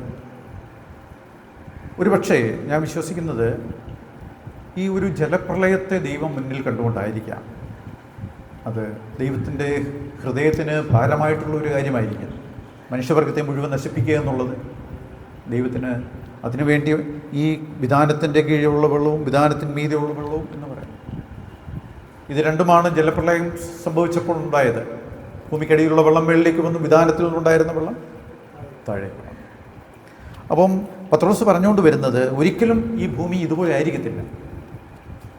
ഒരുപക്ഷേ ഞാൻ വിശ്വസിക്കുന്നത് ഈ ഒരു ജലപ്രളയത്തെ ദൈവം മുന്നിൽ കണ്ടുകൊണ്ടായിരിക്കാം. അത് ദൈവത്തിൻ്റെ ഹൃദയത്തിന് ഭാരമായിട്ടുള്ള ഒരു കാര്യമായിരിക്കും. മനുഷ്യവർഗത്തെ മുഴുവൻ നശിപ്പിക്കുക എന്നുള്ളത് ദൈവത്തിന് അതിനുവേണ്ടി ഈ വിധാനത്തിൻ്റെ കീഴിലുള്ള വെള്ളവും വിധാനത്തിന് മീതെയുള്ള വെള്ളവും എന്ന് പറയാം. ഇത് രണ്ടുമാണ് ജലപ്രളയം സംഭവിച്ചപ്പോൾ ഉണ്ടായത്. ഭൂമിക്കടിയിലുള്ള വെള്ളം മേളിലേക്ക് വന്നു, വിധാനത്തിൽ നിന്നുണ്ടായിരുന്ന വെള്ളം താഴേക്ക് വന്നു. അപ്പം പത്രോസ് പറഞ്ഞുകൊണ്ട് വരുന്നത് ഒരിക്കലും ഈ ഭൂമി ഇതുപോലെ ആയിരിക്കത്തില്ല,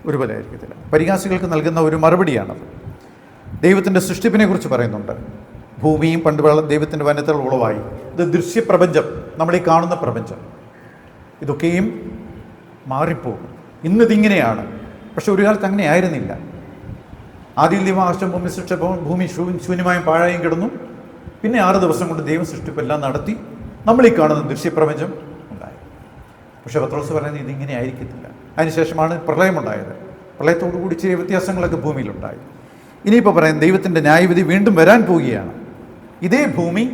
ഒരുപോലെ ആയിരിക്കത്തില്ല. പരിഹാസികൾക്ക് നൽകുന്ന ഒരു മറുപടിയാണത്. ദൈവത്തിൻ്റെ സൃഷ്ടിപ്പിനെക്കുറിച്ച് പറയുന്നുണ്ട്. ഭൂമിയും പണ്ട് ദൈവത്തിൻ്റെ വനത്തിൽ ഉളവായി. ഇത് ദൃശ്യപ്രപഞ്ചം, നമ്മളീ കാണുന്ന പ്രപഞ്ചം, ഇതൊക്കെയും മാറിപ്പോകും. ഇന്നിതിങ്ങനെയാണ്, പക്ഷെ ഒരു കാലത്ത് അങ്ങനെ ആയിരുന്നില്ല. ആദ്യം ദൈവം ആകാശം ഭൂമി സൃഷ്ടിച്ചപ്പോൾ ഭൂമി ശൂന്യമായും പാഴായും കിടന്നു. പിന്നെ 6 ദിവസം കൊണ്ട് ദൈവം സൃഷ്ടിപ്പെല്ലാം നടത്തി നമ്മളീ കാണുന്ന ദൃശ്യപ്രപഞ്ചം ഉണ്ടായി. പക്ഷേ പത്രോസ് പറയുന്നത് ഇതിങ്ങനെ ആയിരിക്കത്തില്ല. അതിനുശേഷമാണ് പ്രളയമുണ്ടായത്. പ്രളയത്തോടുകൂടി ചെറിയ വ്യത്യാസങ്ങളൊക്കെ ഭൂമിയിലുണ്ടായി. ഇനിയിപ്പോൾ പറയാം, ദൈവത്തിൻ്റെ ന്യായവിധി വീണ്ടും വരാൻ പോവുകയാണ്. ഇതേ ഭൂമി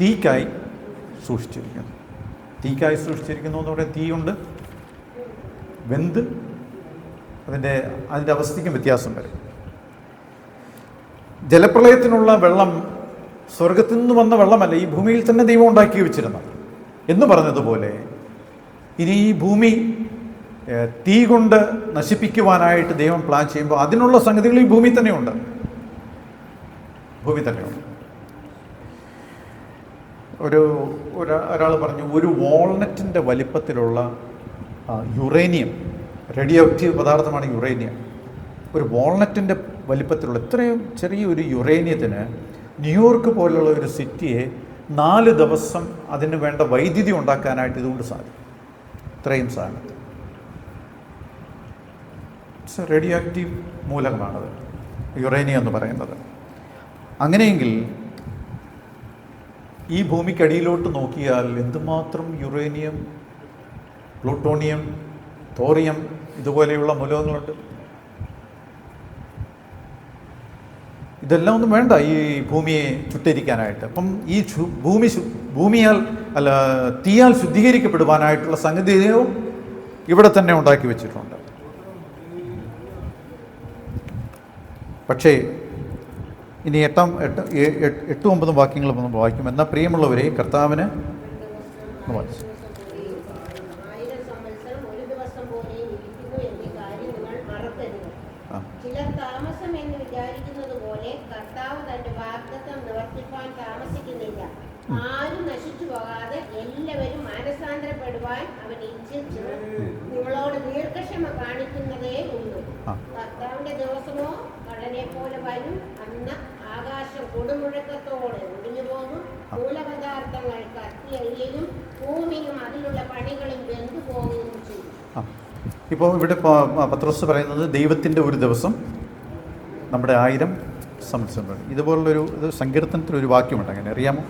തീക്കായി സൂക്ഷിച്ചിരിക്കുന്നു. തീക്കായി സൂക്ഷിച്ചിരിക്കുന്നു എന്ന് പറയുന്നത് തീയുണ്ട്, വെന്ത് അതിൻ്റെ അവസ്ഥയ്ക്കും വ്യത്യാസം വരും. ജലപ്രളയത്തിനുള്ള വെള്ളം സ്വർഗത്തിൽ നിന്ന് വന്ന വെള്ളമല്ല, ഈ ഭൂമിയിൽ തന്നെ ദൈവം ഉണ്ടാക്കി വെച്ചിരുന്നത് എന്ന് പറഞ്ഞതുപോലെ ഇനി ഈ ഭൂമി തീ കൊണ്ട് നശിപ്പിക്കുവാനായിട്ട് ദൈവം പ്ലാൻ ചെയ്യുമ്പോൾ അതിനുള്ള സംഗതികൾ ഈ ഭൂമി തന്നെയുണ്ട്. ഒരാൾ പറഞ്ഞു, ഒരു വാൾനറ്റിൻ്റെ വലിപ്പത്തിലുള്ള യുറേനിയം, റേഡിയോ ആക്റ്റീവ് പദാർത്ഥമാണ് യുറേനിയം. ഒരു വാൾനറ്റിൻ്റെ വലിപ്പത്തിലുള്ള ഇത്രയും ചെറിയൊരു യുറേനിയത്തിന് ന്യൂയോർക്ക് പോലുള്ള ഒരു സിറ്റിയെ 4 ദിവസം അതിന് വേണ്ട വൈദ്യുതി ഉണ്ടാക്കാനായിട്ട് ഇതുകൊണ്ട് സാധിക്കും. ഇത്രയും സാധനത്തിൽ റേഡിയോ ആക്റ്റീവ് മൂലകമാണത്, യുറേനിയം എന്ന് പറയുന്നത്. അങ്ങനെയെങ്കിൽ ഈ ഭൂമിക്കടിയിലോട്ട് നോക്കിയാൽ എന്തുമാത്രം യുറേനിയം, പ്ലൂട്ടോണിയം, തോറിയം ഇതുപോലെയുള്ള മൂലകങ്ങളുണ്ട്. ഇതെല്ലാം ഒന്നും വേണ്ട ഈ ഭൂമിയെ ചുട്ടരിക്കാനായിട്ട്. അപ്പം ഈ തീയാൽ ശുദ്ധീകരിക്കപ്പെടുവാനായിട്ടുള്ള സംഗതിയും ഇവിടെ തന്നെ ഉണ്ടാക്കി വെച്ചിട്ടുണ്ട്. പക്ഷേ ഇനി 8-9 വാക്യങ്ങളും ഒന്ന് വായിക്കും. എന്നാൽ പ്രിയമുള്ളവരെ, കർത്താവിന് ആരും നശിച്ചു പോകാതെ എല്ലാവരും മാനസാന്തരപ്പെടുവാൻ അവൻ ഇച്ഛിച്ചു നിങ്ങളോട് ദീർഘക്ഷമ കാണിക്കുന്നതേ ഉള്ളൂ. കർത്താവിന്റെ ദിവസമോ കടനെ പോലെ വരും. അന്ന് ആകാശം കൊടുമുഴക്കത്തോടെ ഒടിഞ്ഞു പോകും. മൂലപദാർത്ഥങ്ങൾ കത്തിയരിയും ഭൂമിയും അതിലുള്ള പണികളും വെന്തു പോവുകയും ചെയ്യും. ഇപ്പോൾ ഇവിടെ പത്രോസ് പറയുന്നത് ദൈവത്തിൻ്റെ ഒരു ദിവസം നമ്മുടെ 1000 സംവത്സരം. ഇതുപോലുള്ളൊരു സങ്കീർത്തനത്തിലൊരു വാക്യമുണ്ട്. അങ്ങനെ അറിയാമോ?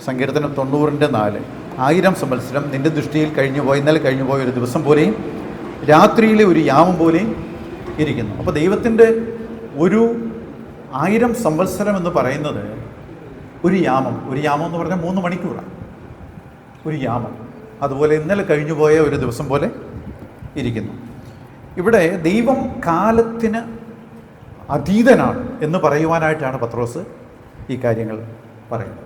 സങ്കീർത്തനം 90:4, 1000 സംവത്സരം നിന്റെ ദൃഷ്ടിയിൽ ഇന്നലെ കഴിഞ്ഞുപോയ ഒരു ദിവസം പോലെയും രാത്രിയിലെ ഒരു യാമം പോലെയും ഇരിക്കുന്നു. അപ്പോൾ ദൈവത്തിൻ്റെ ഒരു 1000 സംവത്സരം എന്ന് പറയുന്നത് ഒരു യാമം എന്ന് പറഞ്ഞാൽ 3 മണിക്കൂറാണ് ഒരു യാമം. അതുപോലെ ഇന്നലെ കഴിഞ്ഞുപോയ ഒരു ദിവസം പോലെ ഇരിക്കുന്നു. ഇവിടെ ദൈവം കാലത്തിന് അതീതനാണ് എന്ന് പറയുവാനായിട്ടാണ് പത്രോസ് ഈ കാര്യങ്ങൾ പറയുന്നത്.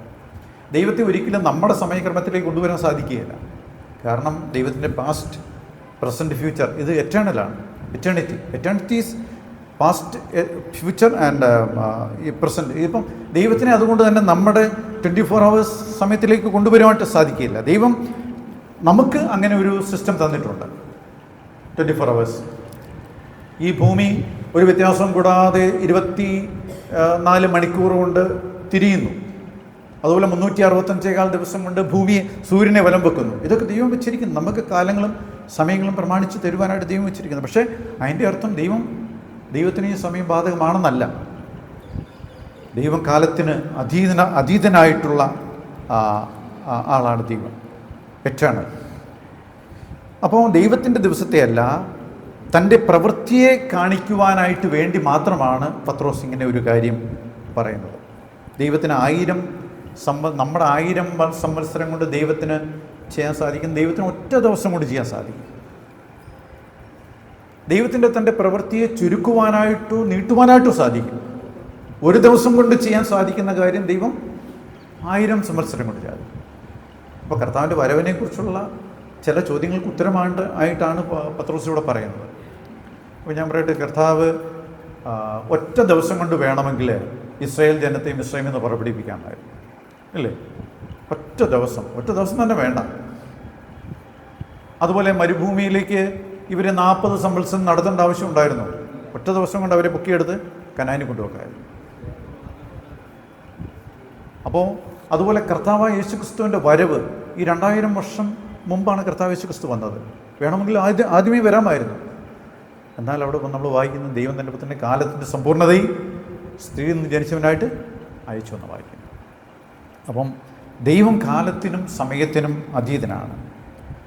ദൈവത്തെ ഒരിക്കലും നമ്മുടെ സമയക്രമത്തിലേക്ക് കൊണ്ടുവരാൻ സാധിക്കുകയില്ല. കാരണം ദൈവത്തിൻ്റെ പാസ്റ്റ്, പ്രസൻറ്റ്, ഫ്യൂച്ചർ ഇത് എറ്റേണലാണ്. Eternity is past, future and ഈ പ്രസൻറ്റ്. ഇപ്പം ദൈവത്തിനെ അതുകൊണ്ട് തന്നെ നമ്മുടെ 24 hours സമയത്തിലേക്ക് കൊണ്ടുവരുവാനായിട്ട് സാധിക്കില്ല. ദൈവം നമുക്ക് അങ്ങനെ ഒരു സിസ്റ്റം തന്നിട്ടുണ്ട്. 24 hours. ഈ ഭൂമി ഒരു വ്യത്യാസം കൂടാതെ 24 മണിക്കൂർ കൊണ്ട് തിരിയുന്നു. അതുപോലെ 365 ദിവസം കൊണ്ട് ഭൂമിയെ, സൂര്യനെ വലം വെക്കുന്നു. ഇതൊക്കെ ദൈവം വെച്ചിരിക്കുന്നു. നമുക്ക് കാലങ്ങളും സമയങ്ങളും പ്രമാണിച്ച് തരുവാനായിട്ട് ദൈവം വെച്ചിരിക്കുന്നു. പക്ഷേ അതിൻ്റെ അർത്ഥം ദൈവത്തിന് ഈ സമയം ബാധകമാണെന്നല്ല. ദൈവം കാലത്തിന് അതീതനായിട്ടുള്ള ആളാണ് ദൈവം, എറ്റേണൽ. അപ്പോൾ ദൈവത്തിൻ്റെ ദിവസത്തെയല്ല, തൻ്റെ പ്രവൃത്തിയെ കാണിക്കുവാനായിട്ട് വേണ്ടി മാത്രമാണ് പത്രോസ് ഇങ്ങനെ ഒരു കാര്യം പറയുന്നത്. ദൈവത്തിന് നമ്മുടെ 1000 സംവത്സരം കൊണ്ട് ദൈവത്തിന് ചെയ്യാൻ സാധിക്കും, ദൈവത്തിന് ഒറ്റ ദിവസം കൊണ്ട് ചെയ്യാൻ സാധിക്കും. ദൈവത്തിൻ്റെ തൻ്റെ പ്രവൃത്തിയെ ചുരുക്കുവാനായിട്ടോ നീട്ടുവാനായിട്ടോ സാധിക്കും. ഒരു ദിവസം കൊണ്ട് ചെയ്യാൻ സാധിക്കുന്ന കാര്യം ദൈവം 1000 സംവത്സരം കൊണ്ട് ചെയ്യും. അപ്പോൾ കർത്താവിൻ്റെ വരവിനെക്കുറിച്ചുള്ള ചില ചോദ്യങ്ങൾക്ക് ഉത്തരമായിട്ടാണ് പത്രോസ് ഇവിടെ പറയുന്നത്. അപ്പോൾ ഞാൻ പറയട്ടെ, കർത്താവ് ഒറ്റ ദിവസം കൊണ്ട് വേണമെങ്കിൽ ഇസ്രായേൽ ജനത്തെയും മിസ്രൈമിൽ നിന്ന് പുറപ്പെടുവിപ്പിക്കാമായിരുന്നു, ഇല്ലേ? ഒറ്റ ദിവസം തന്നെ വേണ്ട. അതുപോലെ മരുഭൂമിയിലേക്ക് ഇവരെ 40 സംവത്സരം നടത്തേണ്ട ആവശ്യമുണ്ടായിരുന്നു. ഒറ്റ ദിവസം കൊണ്ട് അവരെ പൊക്കിയെടുത്ത് കനാനി കൊണ്ടുവെക്കായിരുന്നു. അപ്പോൾ അതുപോലെ കർത്താവായ യേശുക്രിസ്തുവിൻ്റെ വരവ് ഈ 2000 വർഷം മുമ്പാണ് കർത്താവ് യേശുക്രിസ്തു വന്നത്. വേണമെങ്കിൽ ആദ്യമേ വരാമായിരുന്നു. എന്നാൽ അവിടെ നമ്മൾ വായിക്കുന്നത് ദൈവം തൻ്റെ പുത്രനെ കാലത്തിൻ്റെ സമ്പൂർണ്ണതയിൽ സ്ത്രീയിൽ നിന്ന് ജനിച്ചവനായിട്ട് അയച്ചു എന്ന് വായിക്കുന്നു. അപ്പം ദൈവം കാലത്തിനും സമയത്തിനും അതീതനാണ്.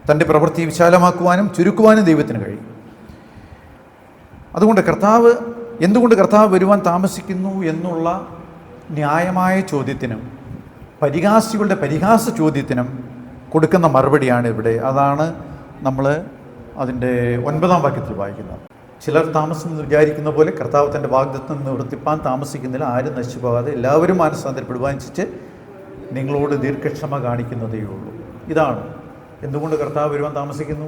തൻ്റെ പ്രവൃത്തി വിശാലമാക്കുവാനും ചുരുക്കുവാനും ദൈവത്തിന് കഴിയും. അതുകൊണ്ട് എന്തുകൊണ്ട് കർത്താവ് വരുവാൻ താമസിക്കുന്നു എന്നുള്ള ന്യായമായ ചോദ്യത്തിനും പരിഹാസികളുടെ പരിഹാസ ചോദ്യത്തിനും കൊടുക്കുന്ന മറുപടിയാണ് ഇവിടെ. അതാണ് നമ്മൾ അതിൻ്റെ 9-ാം വാക്യത്തിൽ വായിക്കുന്നത്. ചിലർ താമസം വിചാരിക്കുന്ന പോലെ കർത്താവ് തൻ്റെ വാഗ്ദത്തം നിവർത്തിപ്പാൻ താമസിക്കുന്നില്ല. ആരും നശിച്ചു പോകാതെ എല്ലാവരും മാനസാന്തരപ്പെടുവാനുസരിച്ച് നിങ്ങളോട് ദീർഘക്ഷമ കാണിക്കുന്നതേ ഉള്ളൂ. ഇതാണ് എന്തുകൊണ്ട് കർത്താവ് വരുവാൻ താമസിക്കുന്നു.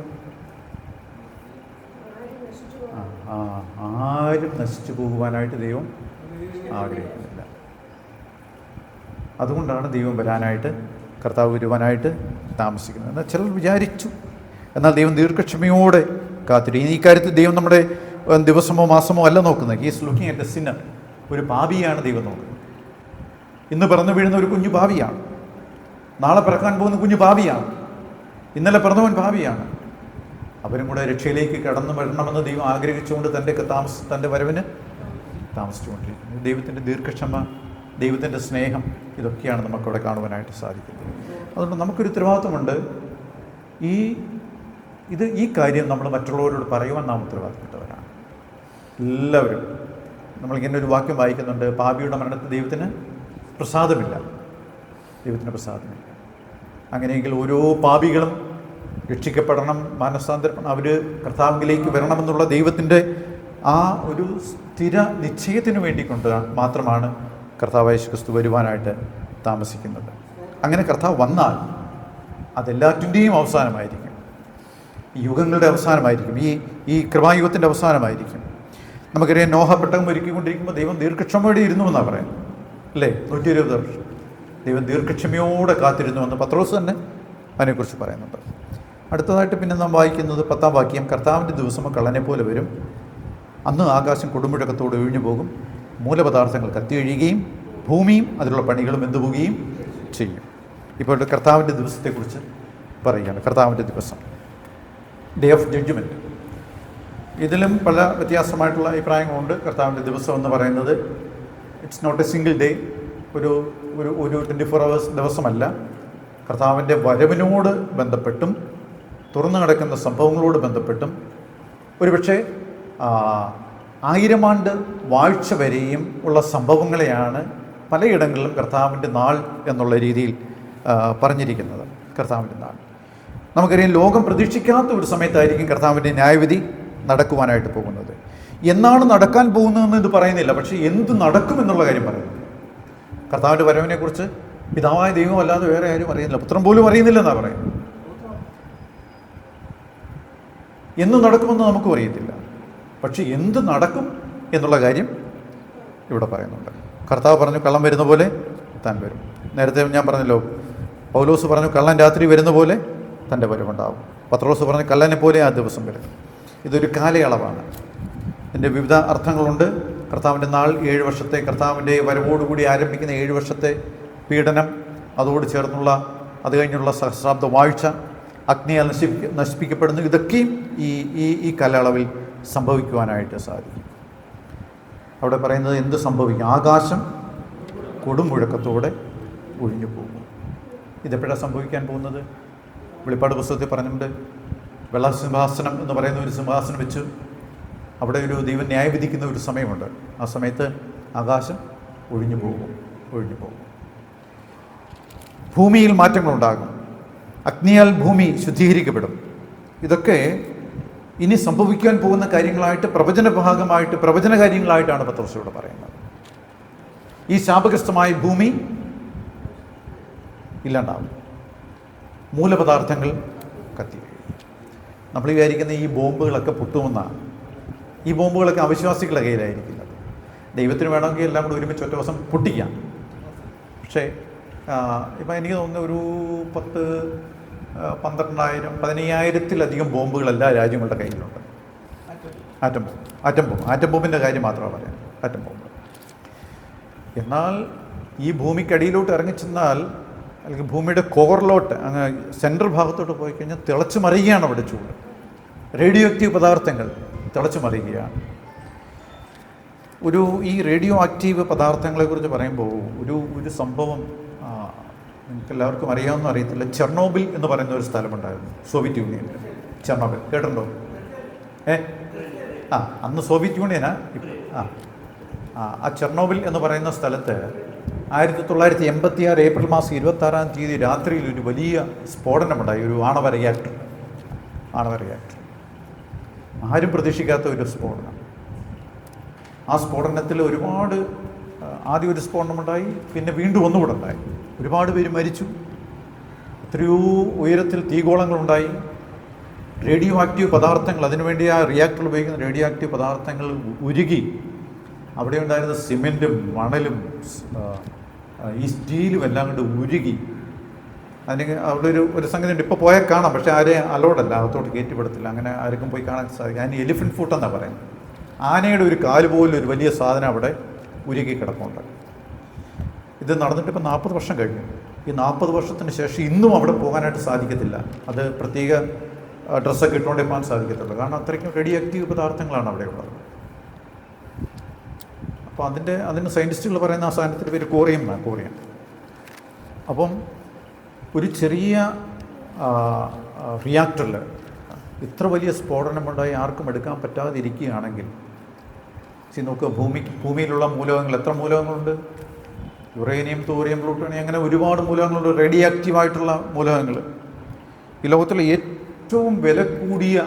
ആരും നശിച്ചു പോകുവാനായിട്ട് ദൈവം ആഗ്രഹിക്കുന്നില്ല. അതുകൊണ്ടാണ് ദൈവം വരാനായിട്ട്, കർത്താവ് വരുവാനായിട്ട് താമസിക്കുന്നത്. എന്നാൽ ചിലർ വിചാരിച്ചു, എന്നാൽ ദൈവം ദീർഘക്ഷമയോടെ കാത്തിരിക്കും. ഈ കാര്യത്തിൽ ദൈവം നമ്മുടെ ദിവസമോ മാസമോ അല്ല നോക്കുന്നത്. He is looking at A Sinner. ഒരു പാപിയാണ് ദൈവം നോക്കുന്നത്. ഇന്ന് പിറന്നു വീഴുന്ന ഒരു കുഞ്ഞു പാപിയാണ്. നാളെ പിറക്കാൻ പോകുന്ന കുഞ്ഞു പാപിയാണ്. ഇന്നലെ പിറന്നവൻ പാപിയാണ്. അവരും കൂടെ രക്ഷയിലേക്ക് കടന്നു വരണമെന്ന് ദൈവം ആഗ്രഹിച്ചുകൊണ്ട് തൻ്റെ വരവിന് താമസിച്ചുകൊണ്ടിരിക്കുന്നു. ദൈവത്തിൻ്റെ ദീർഘക്ഷമ, ദൈവത്തിൻ്റെ സ്നേഹം, ഇതൊക്കെയാണ് നമുക്കവിടെ കാണുവാനായിട്ട് സാധിക്കുന്നത്. അതുകൊണ്ട് നമുക്കൊരു ഉത്തരവാദിത്വമുണ്ട്. ഈ കാര്യം നമ്മൾ മറ്റുള്ളവരോട് പറയുവാൻ നാം ഉത്തരവാദിത്തപ്പെട്ടവരാണ് എല്ലാവരും. നമ്മളിങ്ങനെ ഒരു വാക്യം വായിക്കുന്നുണ്ട്, പാപിയുടെ മരണത്തിൽ ദൈവത്തിന് പ്രസാദമില്ല. അങ്ങനെയെങ്കിൽ ഓരോ പാപികളും രക്ഷിക്കപ്പെടണം, മാനസാന്തരപ്പെടണം, അവർ കർത്താവിലേക്ക് വരണമെന്നുള്ള ദൈവത്തിൻ്റെ ആ ഒരു സ്ഥിര നിശ്ചയത്തിന് വേണ്ടിക്കൊണ്ട് മാത്രമാണ് കർത്താവ് യേശുക്രിസ്തു വരുവാനായിട്ട് താമസിക്കുന്നത്. അങ്ങനെ കർത്താവ് വന്നാൽ അതെല്ലാറ്റിൻ്റെയും അവസാനമായിരിക്കും. ഈ യുഗങ്ങളുടെ അവസാനമായിരിക്കും. ഈ കൃപായുഗത്തിൻ്റെ അവസാനമായിരിക്കും. നമുക്കറിയാം, നോഹ പെട്ടകം ഒരുക്കിക്കൊണ്ടിരിക്കുമ്പോൾ ദൈവം ദീർഘക്ഷമയോടെ ഇരുന്നു എന്നാണ് പറയുന്നത്, അല്ലേ? 120 വർഷം ദൈവം ദീർഘക്ഷമയോടെ കാത്തിരുന്നുവെന്ന് പത്രോസ് തന്നെ അതിനെക്കുറിച്ച് പറയുന്നുണ്ട്. അടുത്തതായിട്ട് പിന്നെ നാം വായിക്കുന്നത് 10-ാം വാക്യം. കർത്താവിൻ്റെ ദിവസമോ കള്ളനെ പോലെ വരും. അന്ന് ആകാശം കൊടുമുഴക്കത്തോടെ ഒഴിഞ്ഞു പോകും. മൂലപദാർത്ഥങ്ങൾ കത്തിയൊഴിയുകയും ഭൂമിയും അതിലുള്ള പണികളും വെന്തുപോവുകയും ചെയ്യും. ഇപ്പോൾ കർത്താവിൻ്റെ ദിവസത്തെക്കുറിച്ച് പറയുകയാണ്. കർത്താവിൻ്റെ ദിവസം, ഡേ ഓഫ് ജഡ്ജ്മെൻറ്റ്. ഇതിലും പല വ്യത്യാസമായിട്ടുള്ള അഭിപ്രായങ്ങളുണ്ട്. കർത്താവിൻ്റെ ദിവസം എന്ന് പറയുന്നത് it's not a single day, ഒരു 24 hours ദിവസമല്ല. കർത്താവിൻ്റെ വരവിനോട് ബന്ധപ്പെട്ടും തുറന്നു കിടക്കുന്ന സംഭവങ്ങളോട് ബന്ധപ്പെട്ടും ഒരുപക്ഷെ 1000 ആണ്ട് വാഴ്ച വരെയും ഉള്ള സംഭവങ്ങളെയാണ് പലയിടങ്ങളിലും കർത്താവിൻ്റെ നാൾ എന്നുള്ള രീതിയിൽ പറഞ്ഞിരിക്കുന്നത്. കർത്താവിൻ്റെ നാൾ നമുക്കറിയാം, ലോകം പ്രതീക്ഷിക്കാത്ത ഒരു സമയത്തായിരിക്കും കർത്താവിൻ്റെ ന്യായവിധി നടക്കുവാനായിട്ട് പോകുന്നത്. എന്നാണ് നടക്കാൻ പോകുന്നതെന്ന് ഇത് പറയുന്നില്ല, പക്ഷേ എന്ത് നടക്കുമെന്നുള്ള കാര്യം പറയുന്നു. കർത്താവിൻ്റെ വരവിനെക്കുറിച്ച് പിതാവായ ദൈവം അല്ലാതെ വേറെ ആരും അറിയുന്നില്ല, പുത്രൻ പോലും അറിയുന്നില്ലെന്നാണ് പറയുന്നത്. എന്ന് നടക്കുമെന്ന് നമുക്കും അറിയത്തില്ല. പക്ഷെ എന്ത് നടക്കും എന്നുള്ള കാര്യം ഇവിടെ പറയുന്നുണ്ട്. കർത്താവ് പറഞ്ഞു കള്ളൻ വരുന്ന പോലെ താൻ വരും. നേരത്തെ ഞാൻ പറഞ്ഞല്ലോ, പൗലോസ് പറഞ്ഞു കള്ളൻ രാത്രി വരുന്ന പോലെ തൻ്റെ വരവുണ്ടാവും. പത്രോസ് പറഞ്ഞു കള്ളനെ പോലെ ആ ദിവസം വരും. ഇതൊരു കാലയളവാണ്. ഇതിൻ്റെ വിവിധ അർത്ഥങ്ങളുണ്ട്. കർത്താവിൻ്റെ നാൾ 7 വർഷത്തെ, കർത്താവിൻ്റെ വരവോടുകൂടി ആരംഭിക്കുന്ന 7 വർഷത്തെ പീഡനം, അതോട് ചേർന്നുള്ള അത് കഴിഞ്ഞുള്ള സഹസ്രാബ്ദ വാഴ്ച, അഗ്നിയാൽ നശിപ്പിക്കപ്പെടുന്നു. ഇതൊക്കെയും ഈ കാലയളവിൽ സംഭവിക്കുവാനായിട്ട് സാധിക്കും. അവിടെ പറയുന്നത് എന്ത് സംഭവിക്കും? ആകാശം കൊടുമുഴക്കത്തോടെ ഒഴിഞ്ഞു പോകും. ഇതെപ്പോഴാണ് സംഭവിക്കാൻ പോകുന്നത്? വെളിപ്പാട് പുസ്തകത്തിൽ പറഞ്ഞിട്ടുണ്ട്, വെള്ളസിംഹാസനം എന്ന് പറയുന്ന ഒരു സിംഹാസനം വെച്ച് അവിടെ ഒരു ദൈവം ന്യായവിധിക്കുന്ന ഒരു സമയമുണ്ട്. ആ സമയത്ത് ആകാശം ഒഴിഞ്ഞു പോകും. ഭൂമിയിൽ മാറ്റങ്ങളുണ്ടാകും. അഗ്നിയാൽ ഭൂമി ശുദ്ധീകരിക്കപ്പെടും. ഇതൊക്കെ ഇനി സംഭവിക്കാൻ പോകുന്ന കാര്യങ്ങളായിട്ട് പ്രവചന കാര്യങ്ങളായിട്ടാണ് പത്രോസ് ഇവിടെ പറയുന്നത്. ഈ ശാപഗ്രസ്തമായ ഭൂമി ഇല്ലാണ്ടാവും. മൂലപദാർത്ഥങ്ങൾ കത്തി. നമ്മൾ വിചാരിക്കുന്ന ഈ ബോംബുകളൊക്കെ പൊട്ടുമെന്നാണ്. ഈ ബോംബുകളൊക്കെ അവിശ്വാസികളുടെ കയ്യിലായിരിക്കുന്നത്. ദൈവത്തിന് വേണമെങ്കിൽ എല്ലാം കൂടെ ഒരുമിച്ച് ഒറ്റ ദിവസം പൊട്ടിക്കാം. പക്ഷേ ഇപ്പം എനിക്ക് തോന്നുന്നു ഒരു 12,000 15,000-ത്തിലധികം ബോംബുകൾ എല്ലാ രാജ്യങ്ങളുടെ കയ്യിലുണ്ട്. ആറ്റം ബോംബിൻ്റെ കാര്യം മാത്രമാണ് പറയാം. Atom bomb. എന്നാൽ ഈ ഭൂമിക്കടിയിലോട്ട് ഇറങ്ങിച്ചെന്നാൽ, അല്ലെങ്കിൽ ഭൂമിയുടെ കോറിലോട്ട് അങ്ങ് സെൻട്രൽ ഭാഗത്തോട്ട് പോയി കഴിഞ്ഞാൽ തിളച്ചു മറിയുകയാണ് അവിടെ ചൂട്. റേഡിയോ ആക്റ്റീവ് പദാർത്ഥങ്ങൾ തിളച്ചു മറിയുകയാണ്. ഈ റേഡിയോ ആക്റ്റീവ് പദാർത്ഥങ്ങളെക്കുറിച്ച് പറയുമ്പോൾ ഒരു സംഭവം നിങ്ങൾക്ക് എല്ലാവർക്കും അറിയാമെന്ന് അറിയത്തില്ല. ചെർണോബിൽ എന്ന് പറയുന്ന ഒരു സ്ഥലമുണ്ടായിരുന്നു സോവിയറ്റ് യൂണിയനിൽ. ചെർണോബിൽ കേട്ടിട്ടുണ്ടോ? അന്ന് സോവിയറ്റ് യൂണിയനാ. ആ ചെർണോബിൽ എന്ന് പറയുന്ന സ്ഥലത്ത് 1986 ഏപ്രിൽ മാസം 26-ാം തീയതി രാത്രിയിൽ ഒരു വലിയ സ്ഫോടനമുണ്ടായി. ഒരു ആണവ റിയാക്ടർ. ആരും പ്രതീക്ഷിക്കാത്ത ഒരു സ്ഫോടനം. ആ സ്ഫോടനത്തിൽ ആദ്യം ഒരു സ്ഫോടനമുണ്ടായി, പിന്നെ വീണ്ടും ഒന്നുകൂടെ ഉണ്ടായി. ഒരുപാട് പേര് മരിച്ചു. എത്രയോ ഉയരത്തിൽ തീഗോളങ്ങളുണ്ടായി. റേഡിയോ ആക്റ്റീവ് പദാർത്ഥങ്ങൾ, അതിനുവേണ്ടി ആ റിയാക്ടറിൽ ഉപയോഗിക്കുന്ന റേഡിയോ ആക്റ്റീവ് പദാർത്ഥങ്ങൾ ഉരുകി അവിടെ ഉണ്ടായിരുന്ന സിമെൻറ്റും മണലും ഈ സ്റ്റീലും എല്ലാം കൊണ്ട് ഉരുകി. അവിടെ ഒരു സംഗതി ഉണ്ട്. ഇപ്പോൾ പോയാൽ കാണാം, പക്ഷേ ആരെയും അലോഡല്ല, അകത്തോട്ട് കയറ്റിപ്പെടത്തില്ല. അങ്ങനെ ആർക്കും പോയി കാണാൻ സാധിക്കും. അതിന് എലിഫൻറ്റ് ഫുട്ട് എന്നാണ് പറയുന്നത്. ആനയുടെ ഒരു കാല് പോലും ഒരു വലിയ സാധനം അവിടെ ഉരുകി കിടപ്പുണ്ട്. ഇത് നടന്നിട്ട് ഇപ്പോൾ 40 വർഷം കഴിഞ്ഞു. ഈ 40 വർഷത്തിന് ശേഷം ഇന്നും അവിടെ പോകാനായിട്ട് സാധിക്കത്തില്ല. അത് പ്രത്യേക ഡ്രസ്സൊക്കെ ഇട്ടുകൊണ്ടേ പോകാൻ സാധിക്കത്തുള്ളൂ. കാരണം അത്രയ്ക്കും റേഡിയോ ആക്റ്റീവ് പദാർത്ഥങ്ങളാണ് അവിടെ ഉള്ളത്. അപ്പോൾ അതിന് സയൻറ്റിസ്റ്റുകൾ പറയുന്ന ആ സാധനത്തിൻ്റെ പേര് കോറിയം എന്നാണ്. കോറിയം. അപ്പം ഒരു ചെറിയ റിയാക്ടറിൽ ഇത്ര വലിയ സ്ഫോടനമുണ്ടായി ആർക്കും എടുക്കാൻ പറ്റാതെ ഇരിക്കുകയാണെങ്കിൽ നോക്കുക, ഭൂമിയിലുള്ള മൂലകങ്ങൾ എത്ര മൂലകങ്ങളുണ്ട്? യുറേനിയം, തോറിയം, പ്ലൂട്ടോണിയം, അങ്ങനെ ഒരുപാട് മൂലകങ്ങളുണ്ട്. റേഡിയോ ആക്റ്റീവായിട്ടുള്ള മൂലകങ്ങൾ. ഈ ലോകത്തിലെ ഏറ്റവും വില കൂടിയ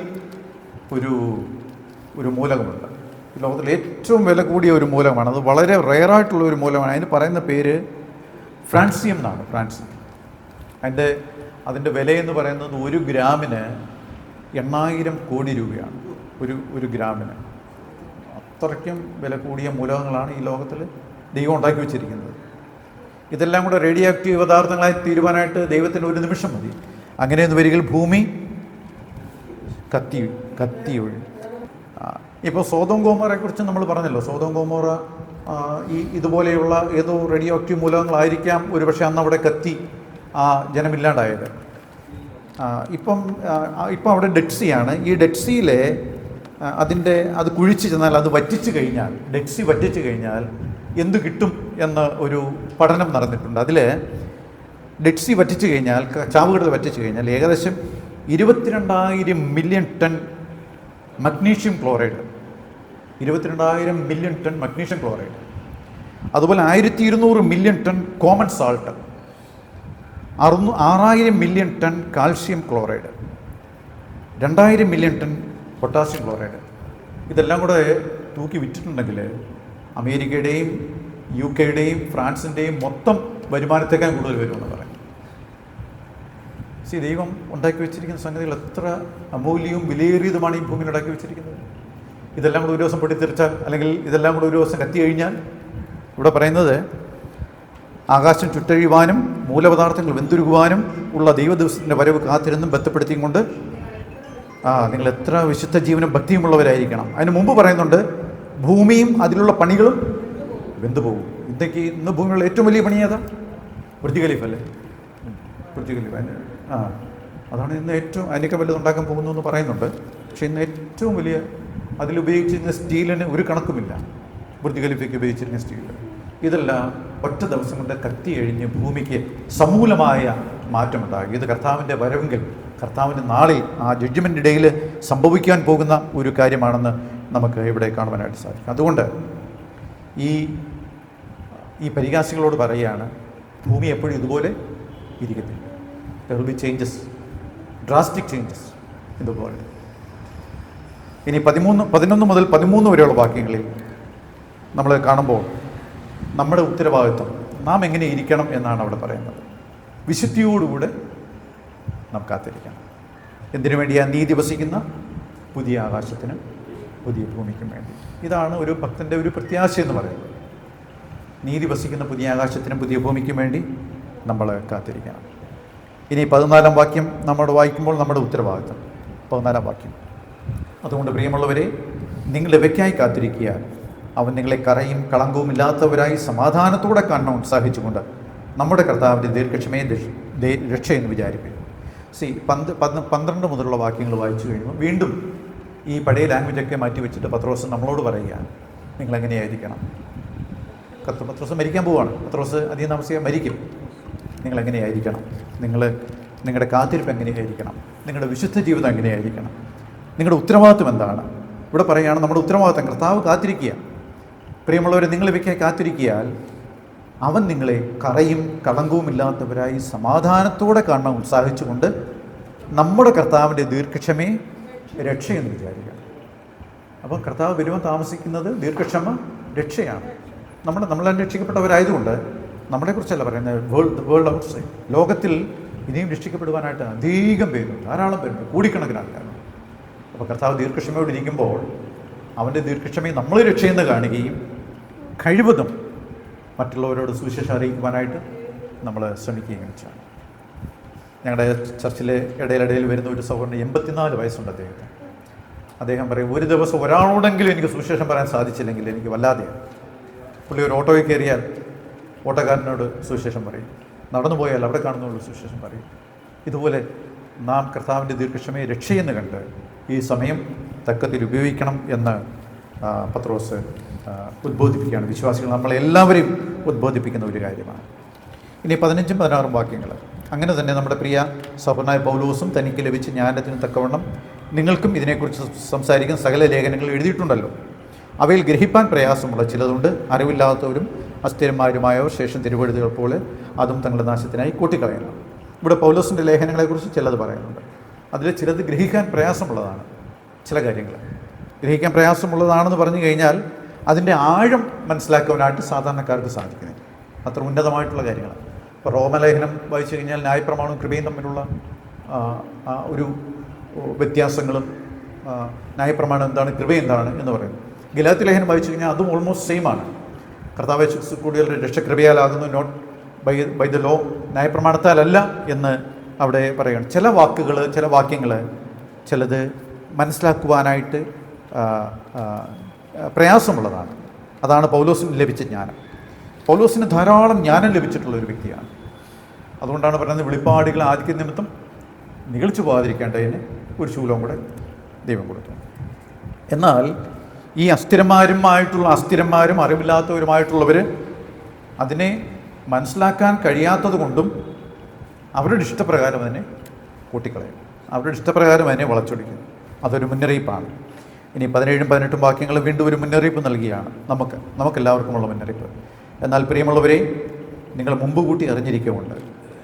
ഒരു മൂലകമുണ്ട്. ഈ ലോകത്തിലെ ഏറ്റവും വില കൂടിയ ഒരു മൂലകമാണ്. അത് വളരെ റെയറായിട്ടുള്ള ഒരു മൂലകമാണ്. അതിന് പറയുന്ന പേര് ഫ്രാൻസിയം എന്നാണ്. ഫ്രാൻസിയം. അതിൻ്റെ വിലയെന്ന് പറയുന്നത് 1 ഗ്രാമിന് 8,000 കോടി രൂപയാണ്. ഒരു ഗ്രാമിന്. അത്രയ്ക്കും വില കൂടിയ മൂലകങ്ങളാണ് ഈ ലോകത്തിൽ ദൈവം ഉണ്ടാക്കി വെച്ചിരിക്കുന്നത്. ഇതെല്ലാം കൂടെ റേഡിയോ ആക്റ്റീവ് പദാർത്ഥങ്ങളായി തീരുവാനായിട്ട് ദൈവത്തിന് ഒരു നിമിഷം മതി. അങ്ങനെയെന്ന് വരികിൽ ഭൂമി കത്തി ഒഴിയും. ഇപ്പോൾ സോദോം ഗോമോറയെക്കുറിച്ച് നമ്മൾ പറഞ്ഞല്ലോ. സോദോം ഗോമോറ ഇതുപോലെയുള്ള ഏതോ റേഡിയോ ആക്റ്റീവ് മൂലകങ്ങളായിരിക്കാം ഒരുപക്ഷെ അന്ന് അവിടെ കത്തി ജനമില്ലാണ്ടായത്. ഇപ്പം അവിടെ ഡെഡ് സീയാണ്. ഈ ഡെഡ് സീയിലെ അത് കുഴിച്ച് ചെന്നാൽ, അത് വറ്റിച്ച് കഴിഞ്ഞാൽ, ഡെഡ് സീ വറ്റിച്ച് കഴിഞ്ഞാൽ എന്ത് കിട്ടും എന്ന ഒരു പഠനം നടന്നിട്ടുണ്ട്. അതിൽ ഡെഡ് സീ വറ്റിച്ച് കഴിഞ്ഞാൽ, ചാവുകടൽ വറ്റിച്ച് കഴിഞ്ഞാൽ ഏകദേശം 22,000 million ton magnesium chloride. 22,000 million ton magnesium chloride. അതുപോലെ 1,200 million ton common salt. 6,000 million ton calcium chloride. 2,000 million ton potassium chloride. ഇതെല്ലാം കൂടെ തൂക്കി വിറ്റിട്ടുണ്ടെങ്കിൽ അമേരിക്കയുടെയും UK-യുടെയും ഫ്രാൻസിൻ്റെയും മൊത്തം വരുമാനത്തേക്കാൾ കൂടുതൽ വരുമെന്ന് പറയും. ദൈവം ഉണ്ടാക്കി വെച്ചിരിക്കുന്ന സംഗതികൾ എത്ര അമൂല്യവും വിലയേറിയതുമാണ് ഈ ഭൂമിയിൽ ഉണ്ടാക്കി വെച്ചിരിക്കുന്നത്. ഇതെല്ലാം കൂടെ ഒരു ദിവസം പൊട്ടിത്തെറിച്ചാൽ, അല്ലെങ്കിൽ ഇതെല്ലാം കൂടെ ഒരു ദിവസം കത്തി കഴിഞ്ഞാൽ, ഇവിടെ പറയുന്നത് ആകാശം ചുറ്റഴിയുവാനും മൂലപദാർത്ഥങ്ങൾ വെന്തുരുകുവാനും ഉള്ള ദൈവദിവസത്തിൻ്റെ വരവ് കാത്തിരുന്നും ബന്ധപ്പെടുത്തിയും കൊണ്ട് നിങ്ങൾ എത്ര വിശുദ്ധ ജീവനും ഭക്തിയുമുള്ളവരായിരിക്കണം. അതിന് മുമ്പ് പറയുന്നുണ്ട് ഭൂമിയും അതിലുള്ള പണികളും വെന്തുപോകും. ഇന്ന് ഭൂമിയുള്ള ഏറ്റവും വലിയ പണി ഏതാ? ബുർജ് ഖലീഫ അല്ലേ? Burj Khalifa. അതാണ് ഇന്ന് ഏറ്റവും, അതിനൊക്കെ വലുത് ഉണ്ടാക്കാൻ പോകുന്നു എന്ന് പറയുന്നുണ്ട്. പക്ഷേ ഇന്ന് ഏറ്റവും വലിയ അതിലുപയോഗിച്ചിരുന്ന സ്റ്റീലിന് ഒരു കണക്കുമില്ല. ബുർജ് ഖലീഫയ്ക്ക് ഉപയോഗിച്ചിരുന്ന സ്റ്റീൽ ഇതെല്ലാം ഒറ്റ ദിവസം കൊണ്ട് കത്തി കഴിഞ്ഞ് ഭൂമിക്ക് സമൂലമായ മാറ്റമുണ്ടാകും. ഇത് കർത്താവിൻ്റെ വരവെങ്കിൽ, കർത്താവിൻ്റെ നാളിൽ ആ ജഡ്ജ്മെൻ്റ് ഡേയിൽ സംഭവിക്കാൻ പോകുന്ന ഒരു കാര്യമാണെന്ന് നമുക്ക് ഇവിടെ കാണുവാനായിട്ട് സാധിക്കും. അതുകൊണ്ട് ഈ പരിഹാസികളോട് പറയുകയാണ്, ഭൂമി എപ്പോഴും ഇതുപോലെ ഇരിക്കത്തില്ല. There will be changes, drastic changes in the world. ഇനി 11 മുതൽ 13 വരെയുള്ള വാക്യങ്ങളിൽ നമ്മൾ കാണുമ്പോൾ നമ്മുടെ ഉത്തരവാദിത്വം നാം എങ്ങനെ ഇരിക്കണം എന്നാണ് അവിടെ പറയുന്നത്. വിശുദ്ധിയോടുകൂടെ നാം കാത്തിരിക്കണം. എന്തിനു വേണ്ടിയാ? നീതി വസിക്കുന്ന പുതിയ ആകാശത്തിനും പുതിയ ഭൂമിക്കും വേണ്ടി. ഇതാണ് ഒരു ഭക്തൻ്റെ ഒരു പ്രത്യാശ എന്ന് പറയുന്നത്. നീതി വസിക്കുന്ന പുതിയ ആകാശത്തിനും പുതിയ ഭൂമിക്കും വേണ്ടി നമ്മൾ കാത്തിരിക്കണം. ഇനി 14-ാം വാക്യം നമ്മൾ വായിക്കുമ്പോൾ നമ്മുടെ ഉത്തരവാദിത്വം. 14-ാം വാക്യം, അതുകൊണ്ട് പ്രിയമുള്ളവരെ, നിങ്ങൾ ഇവയ്ക്കായി കാത്തിരിക്കുക. അവൻ നിങ്ങളെ കറയും കളങ്കവും ഇല്ലാത്തവരായി സമാധാനത്തോടെ കാണണം ഉത്സാഹിച്ചുകൊണ്ട് നമ്മുടെ കർത്താവിൻ്റെ ദീർഘക്ഷമയെ രക്ഷയെന്ന് വിചാരിക്കും. 12 മുതലുള്ള വാക്യങ്ങൾ വായിച്ചു കഴിയുമ്പോൾ വീണ്ടും ഈ പഴയ ലാംഗ്വേജൊക്കെ മാറ്റി വെച്ചിട്ട് പത്രോസ് നമ്മളോട് പറയുകയാണ്, നിങ്ങളെങ്ങനെയായിരിക്കണം. പത്രോസ് മരിക്കാൻ പോവുകയാണ്. പത്രോസ് അധികം താമസിക്കാൻ മരിക്കും. നിങ്ങളെങ്ങനെയായിരിക്കണം, നിങ്ങളുടെ കാത്തിരിപ്പ് എങ്ങനെയായിരിക്കണം, നിങ്ങളുടെ വിശുദ്ധ ജീവിതം എങ്ങനെയായിരിക്കണം, നിങ്ങളുടെ ഉത്തരവാദിത്വം എന്താണ്. ഇവിടെ പറയുകയാണ് നമ്മുടെ ഉത്തരവാദിത്വം കർത്താവ് കാത്തിരിക്കുക. പ്രിയമുള്ളവരെ, നിങ്ങൾ ഇവയ്ക്കായി കാത്തിരിക്കിയാൽ അവൻ നിങ്ങളെ കറയും കളങ്കവും ഇല്ലാത്തവരായി സമാധാനത്തോടെ കാണാൻ ഉത്സാഹിച്ചുകൊണ്ട് നമ്മുടെ കർത്താവിൻ്റെ ദീർഘക്ഷമയെ രക്ഷയെന്ന് വിചാരിക്കുക. അപ്പം കർത്താവ് വരുവാൻ താമസിക്കുന്നത് ദീർഘക്ഷമ രക്ഷയാണ്. നമ്മളെല്ലാം രക്ഷിക്കപ്പെട്ടവരായതുകൊണ്ട് നമ്മളെക്കുറിച്ചല്ല പറയുന്നത്. വേൾഡ് ഔട്ട് സൈഡ്, ലോകത്തിൽ ഇനിയും രക്ഷിക്കപ്പെടുവാനായിട്ട് അധികം പേരുണ്ട്, ധാരാളം പേരുണ്ട്, കോടിക്കണക്കിന് ആൾക്കാരുണ്ട്. അപ്പോൾ കർത്താവ് ദീർഘക്ഷമയോട് ഇരിക്കുമ്പോൾ അവൻ്റെ ദീർഘക്ഷമയെ നമ്മൾ രക്ഷയെന്ന് കാണുകയും കഴിവതും മറ്റുള്ളവരോട് സുവിശേഷം അറിയിക്കുവാനായിട്ട് നമ്മൾ ശ്രമിക്കുകയും ചെയ്യണം. ഞങ്ങളുടെ ചർച്ചിലെ ഇടയിലിടയിൽ വരുന്ന ഒരു സഹോദരന് 84 വയസ്സുണ്ട് അദ്ദേഹത്തിന്. അദ്ദേഹം പറയും, ഒരു ദിവസം ഒരാളോടെങ്കിലും എനിക്ക് സുവിശേഷം പറയാൻ സാധിച്ചില്ലെങ്കിൽ എനിക്ക് വല്ലാതെയാണ്. പുള്ളി ഒരു ഓട്ടോയിൽ കയറിയാൽ ഓട്ടോക്കാരനോട് സുവിശേഷം പറയും, നടന്നു പോയാൽ അവിടെ കാണുന്നവരോട് സുവിശേഷം പറയും. ഇതുപോലെ നാം കർത്താവിൻ്റെ ദീർഘക്ഷമയെ രക്ഷയെന്ന് കണ്ട് ഈ സമയം തക്കത്തിൽ ഉപയോഗിക്കണം എന്ന് പത്രോസ് ഉദ്ബോധിപ്പിക്കുകയാണ്. വിശ്വാസികൾ നമ്മളെല്ലാവരെയും ഉദ്ബോധിപ്പിക്കുന്ന ഒരു കാര്യമാണ്. ഇനി 15ഉം 16ഉം വാക്യങ്ങൾ. അങ്ങനെ തന്നെ നമ്മുടെ പ്രിയ സഹോദരനായ പൗലോസും തനിക്ക് ലഭിച്ച ജ്ഞാനത്തിന് തക്കവണ്ണം നിങ്ങൾക്കും ഇതിനെക്കുറിച്ച് സംസാരിക്കുന്ന സകല ലേഖനങ്ങൾ എഴുതിയിട്ടുണ്ടല്ലോ. അവയിൽ ഗ്രഹിപ്പാൻ പ്രയാസമുള്ള ചിലതുണ്ട്. അറിവില്ലാത്തവരും അസ്ഥിരന്മാരുമായവർ ശേഷം തിരുവഴുതുകൾ പോലെ അതും തങ്ങളുടെ നാശത്തിനായി കൂട്ടിക്കളയണം. ഇവിടെ പൗലോസിൻ്റെ ലേഖനങ്ങളെക്കുറിച്ച് ചിലത് പറയുന്നുണ്ട്. അതിൽ ചിലത് ഗ്രഹിക്കാൻ പ്രയാസമുള്ളതാണ്. ചില കാര്യങ്ങൾ ഗ്രഹിക്കാൻ പ്രയാസമുള്ളതാണെന്ന് പറഞ്ഞു കഴിഞ്ഞാൽ അതിൻ്റെ ആഴം മനസ്സിലാക്കുവാനായിട്ട് സാധാരണക്കാർക്ക് സാധിക്കുന്നില്ല. അത്ര ഉന്നതമായിട്ടുള്ള കാര്യങ്ങളാണ്. ഇപ്പോൾ റോമലേഖനം വായിച്ചു കഴിഞ്ഞാൽ ന്യായപ്രമാണവും കൃപയും തമ്മിലുള്ള ഒരു വ്യത്യാസങ്ങളും ന്യായപ്രമാണം എന്താണ്, കൃപ എന്താണ് എന്ന് പറയുന്നു. ഗലാത്യ ലേഖനം വായിച്ചു കഴിഞ്ഞാൽ അതും ഓൾമോസ്റ്റ് സെയിം ആണ്. കർത്താവ് കൂടുതൽ രക്ഷ കൃപയാലാകുന്നു, നോട്ട് ബൈ ദ ലോ, ന്യായപ്രമാണത്താലല്ല എന്ന് അവിടെ പറയുകയാണ്. ചില വാക്കുകൾ, ചില വാക്യങ്ങൾ ചിലത് മനസ്സിലാക്കുവാനായിട്ട് പ്രയാസമുള്ളതാണ്. അതാണ് പൗലോസിന് ലഭിച്ച ജ്ഞാനം. പൗലോസിന് ധാരാളം ജ്ഞാനം ലഭിച്ചിട്ടുള്ള ഒരു വ്യക്തിയാണ്. അതുകൊണ്ടാണ് പറയുന്നത്, വെളിപ്പാടുകൾ ആദ്യ നിമിത്തം നിഗളിച്ചു പോകാതിരിക്കേണ്ടതിന് ഒരു ശൂലവും കൂടെ ദൈവം കൊടുത്തു. എന്നാൽ ഈ അസ്ഥിരന്മാരും അറിവില്ലാത്തവരുമായിട്ടുള്ളവർ അതിനെ മനസ്സിലാക്കാൻ കഴിയാത്തത് കൊണ്ടും അവരുടെ ഇഷ്ടപ്രകാരം അതിനെ കൂട്ടിക്കളയും, അവരുടെ ഇഷ്ടപ്രകാരം അതിനെ വളച്ചൊടിക്കും. അതൊരു മുന്നറിയിപ്പാണ്. ഇനി 17ഉം 18ഉം വാക്യങ്ങൾ വീണ്ടും ഒരു മുന്നറിയിപ്പ് നൽകുകയാണ്. നമുക്കെല്ലാവർക്കുമുള്ള മുന്നറിയിപ്പ്. എന്നാൽ പ്രിയമുള്ളവരെ, നിങ്ങൾ മുമ്പ് കൂട്ടി അറിഞ്ഞിരിക്കുന്നുണ്ട്,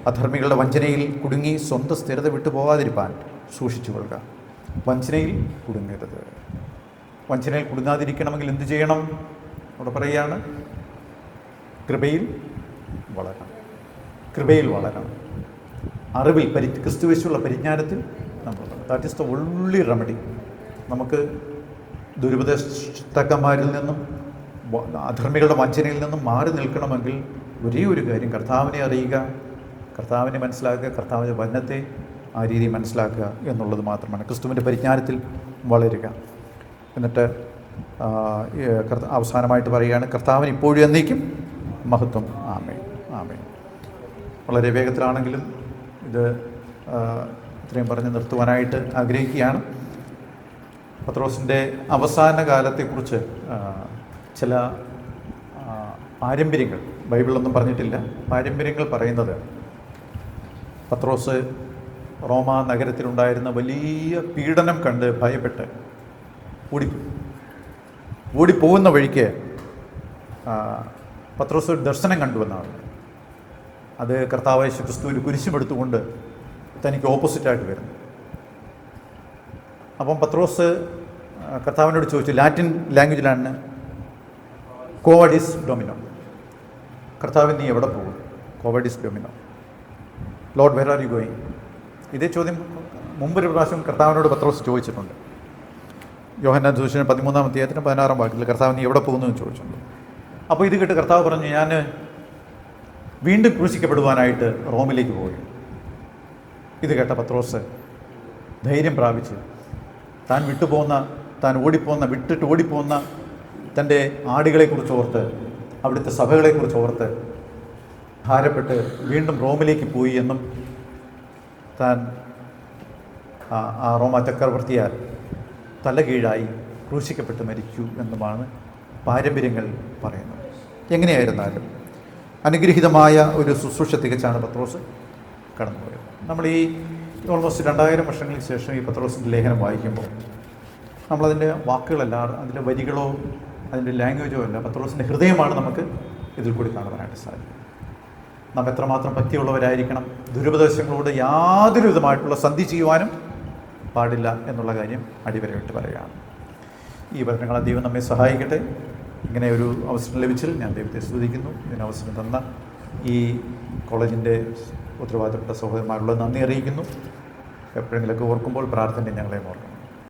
അധർമ്മികളുടെ വഞ്ചനയിൽ കുടുങ്ങി സ്വന്തം സ്ഥിരത വിട്ടു പോകാതിരിപ്പാൻ സൂക്ഷിച്ചു കൊള്ളുക. വഞ്ചനയിൽ കുടുങ്ങരുത്. വഞ്ചനയിൽ കുടുങ്ങാതിരിക്കണമെങ്കിൽ എന്ത് ചെയ്യണം? അവിടെ പറയുകയാണ്, കൃപയിൽ വളരണം. അറിവിൽ ക്രിസ്തുവേശുള്ള പരിജ്ഞാനത്തിൽ നമ്മൾ, that is the only remedy. നമുക്ക് ദുരുപദേഷ്ടക്കന്മാരിൽ നിന്നും അധർമ്മികളുടെ വഞ്ചനയിൽ നിന്നും മാറി നിൽക്കണമെങ്കിൽ ഒരേ ഒരു കാര്യം, കർത്താവിനെ അറിയുക, കർത്താവിനെ മനസ്സിലാക്കുക, കർത്താവിൻ്റെ വചനത്തെ ആ രീതി മനസ്സിലാക്കുക എന്നുള്ളത് മാത്രമാണ്. ക്രിസ്തുവിൻ്റെ പരിജ്ഞാനത്തിൽ വളരുക. എന്നിട്ട് അവസാനമായിട്ട് പറയുകയാണ്, കർത്താവിന് ഇപ്പോഴും എന്നേക്കും മഹത്വം. ആമേൻ, ആമേൻ. വളരെ വേഗത്തിലാണെങ്കിലും ഇത് ഇത്രയും പറഞ്ഞ് നിർത്തുവാനായിട്ട് ആഗ്രഹിക്കുകയാണ്. പത്രോസിൻ്റെ അവസാന കാലത്തെക്കുറിച്ച് ചില പാരമ്പര്യങ്ങൾ, ബൈബിളൊന്നും പറഞ്ഞിട്ടില്ല, പാരമ്പര്യങ്ങൾ പറയുന്നത് പത്രോസ് റോമ നഗരത്തിലുണ്ടായിരുന്ന വലിയ പീഡനം കണ്ട് ഭയപ്പെട്ട് ഓടിപ്പോകുന്ന വഴിക്ക് പത്രോസ് ഒരു ദർശനം കണ്ടുവെന്നാണ്. അത് കർത്താവായ യേശു ക്രിസ്തുവിൽ കുരിശുമെടുത്തുകൊണ്ട് തനിക്ക് ഓപ്പോസിറ്റായിട്ട് വരുന്നു. അപ്പം പത്രോസ് കർത്താവിനോട് ചോദിച്ചു, ലാറ്റിൻ ലാംഗ്വേജിലാണ് കോവഡിസ് ഡൊമിനോ, കർത്താവ് നീ എവിടെ പോകും? കോവഡിസ് ഡൊമിനോ, lord where are you going? ഇതേ ചോദ്യം മുമ്പൊരു പ്രാവശ്യം കർത്താവിനോട് പത്രോസ് ചോദിച്ചിട്ടുണ്ട്. യോഹന്നാൻ സുവിശേഷം 13-ാം അധ്യായത്തിന് 16-ാം വാക്യത്തിൽ കർത്താവ് നീ എവിടെ പോകുന്നു എന്ന് ചോദിച്ചിട്ടുണ്ട്. അപ്പോൾ ഇത് കേട്ട് കർത്താവ് പറഞ്ഞു, ഞാൻ വീണ്ടും ക്രൂശിക്കപ്പെടുവാനായിട്ട് റോമിലേക്ക് പോയി. ഇത് കേട്ട പത്രോസ് ധൈര്യം പ്രാപിച്ച് താൻ വിട്ടിട്ട് ഓടിപ്പോകുന്ന തൻ്റെ ആടുകളെക്കുറിച്ച് ഓർത്ത്, അവിടുത്തെ സഭകളെക്കുറിച്ച് ഓർത്ത് ഭാരപ്പെട്ട് വീണ്ടും റോമിലേക്ക് പോയി എന്നും താൻ ആ റോമ ചക്രവർത്തിയാൽ തലകീഴായി ക്രൂശിക്കപ്പെട്ട് മരിച്ചു എന്നുമാണ് പാരമ്പര്യങ്ങൾ പറയുന്നത്. എങ്ങനെയായിരുന്നാലും അനുഗ്രഹീതമായ ഒരു ശുശ്രൂഷ തികച്ചാണ് പത്രോസ് കടന്നുപോയത്. നമ്മൾ ഈ ഓൾമോസ്റ്റ് 2000 വർഷങ്ങൾക്ക് ശേഷം ഈ പത്രോസിൻ്റെ ലേഖനം വായിക്കുമ്പോൾ നമ്മളതിൻ്റെ വാക്കുകളല്ല, അതിൻ്റെ വരികളോ അതിൻ്റെ ലാംഗ്വേജോ അല്ല, പത്രോസിൻ്റെ ഹൃദയമാണ് നമുക്ക് ഇതിൽ കൂടി കാണുവാനായിട്ട് സാധിക്കും. നാം എത്രമാത്രം ഭക്തിയുള്ളവരായിരിക്കണം, ദുരുപദേശങ്ങളോട് യാതൊരു വിധമായിട്ടുള്ള സന്ധി ചെയ്യുവാനും പാടില്ല എന്നുള്ള കാര്യം അടിവരയിട്ട് പറയുകയാണ്. ഈ വചനങ്ങളെ ദൈവം നമ്മെ സഹായിക്കട്ടെ. ഇങ്ങനെ ഒരു അവസരം ലഭിച്ചതിൽ ഞാൻ ദൈവത്തെ സ്തുതിക്കുന്നു. ഇതിന് അവസരം തന്ന ഈ കോളേജിൻ്റെ ഉത്തരവാദിത്തപ്പെട്ട സഹോദരന്മാരുള്ള നന്ദി അറിയിക്കുന്നു. എപ്പോഴെങ്കിലൊക്കെ ഓർക്കുമ്പോൾ പ്രാർത്ഥന ഞങ്ങളെ ഓർക്കണം.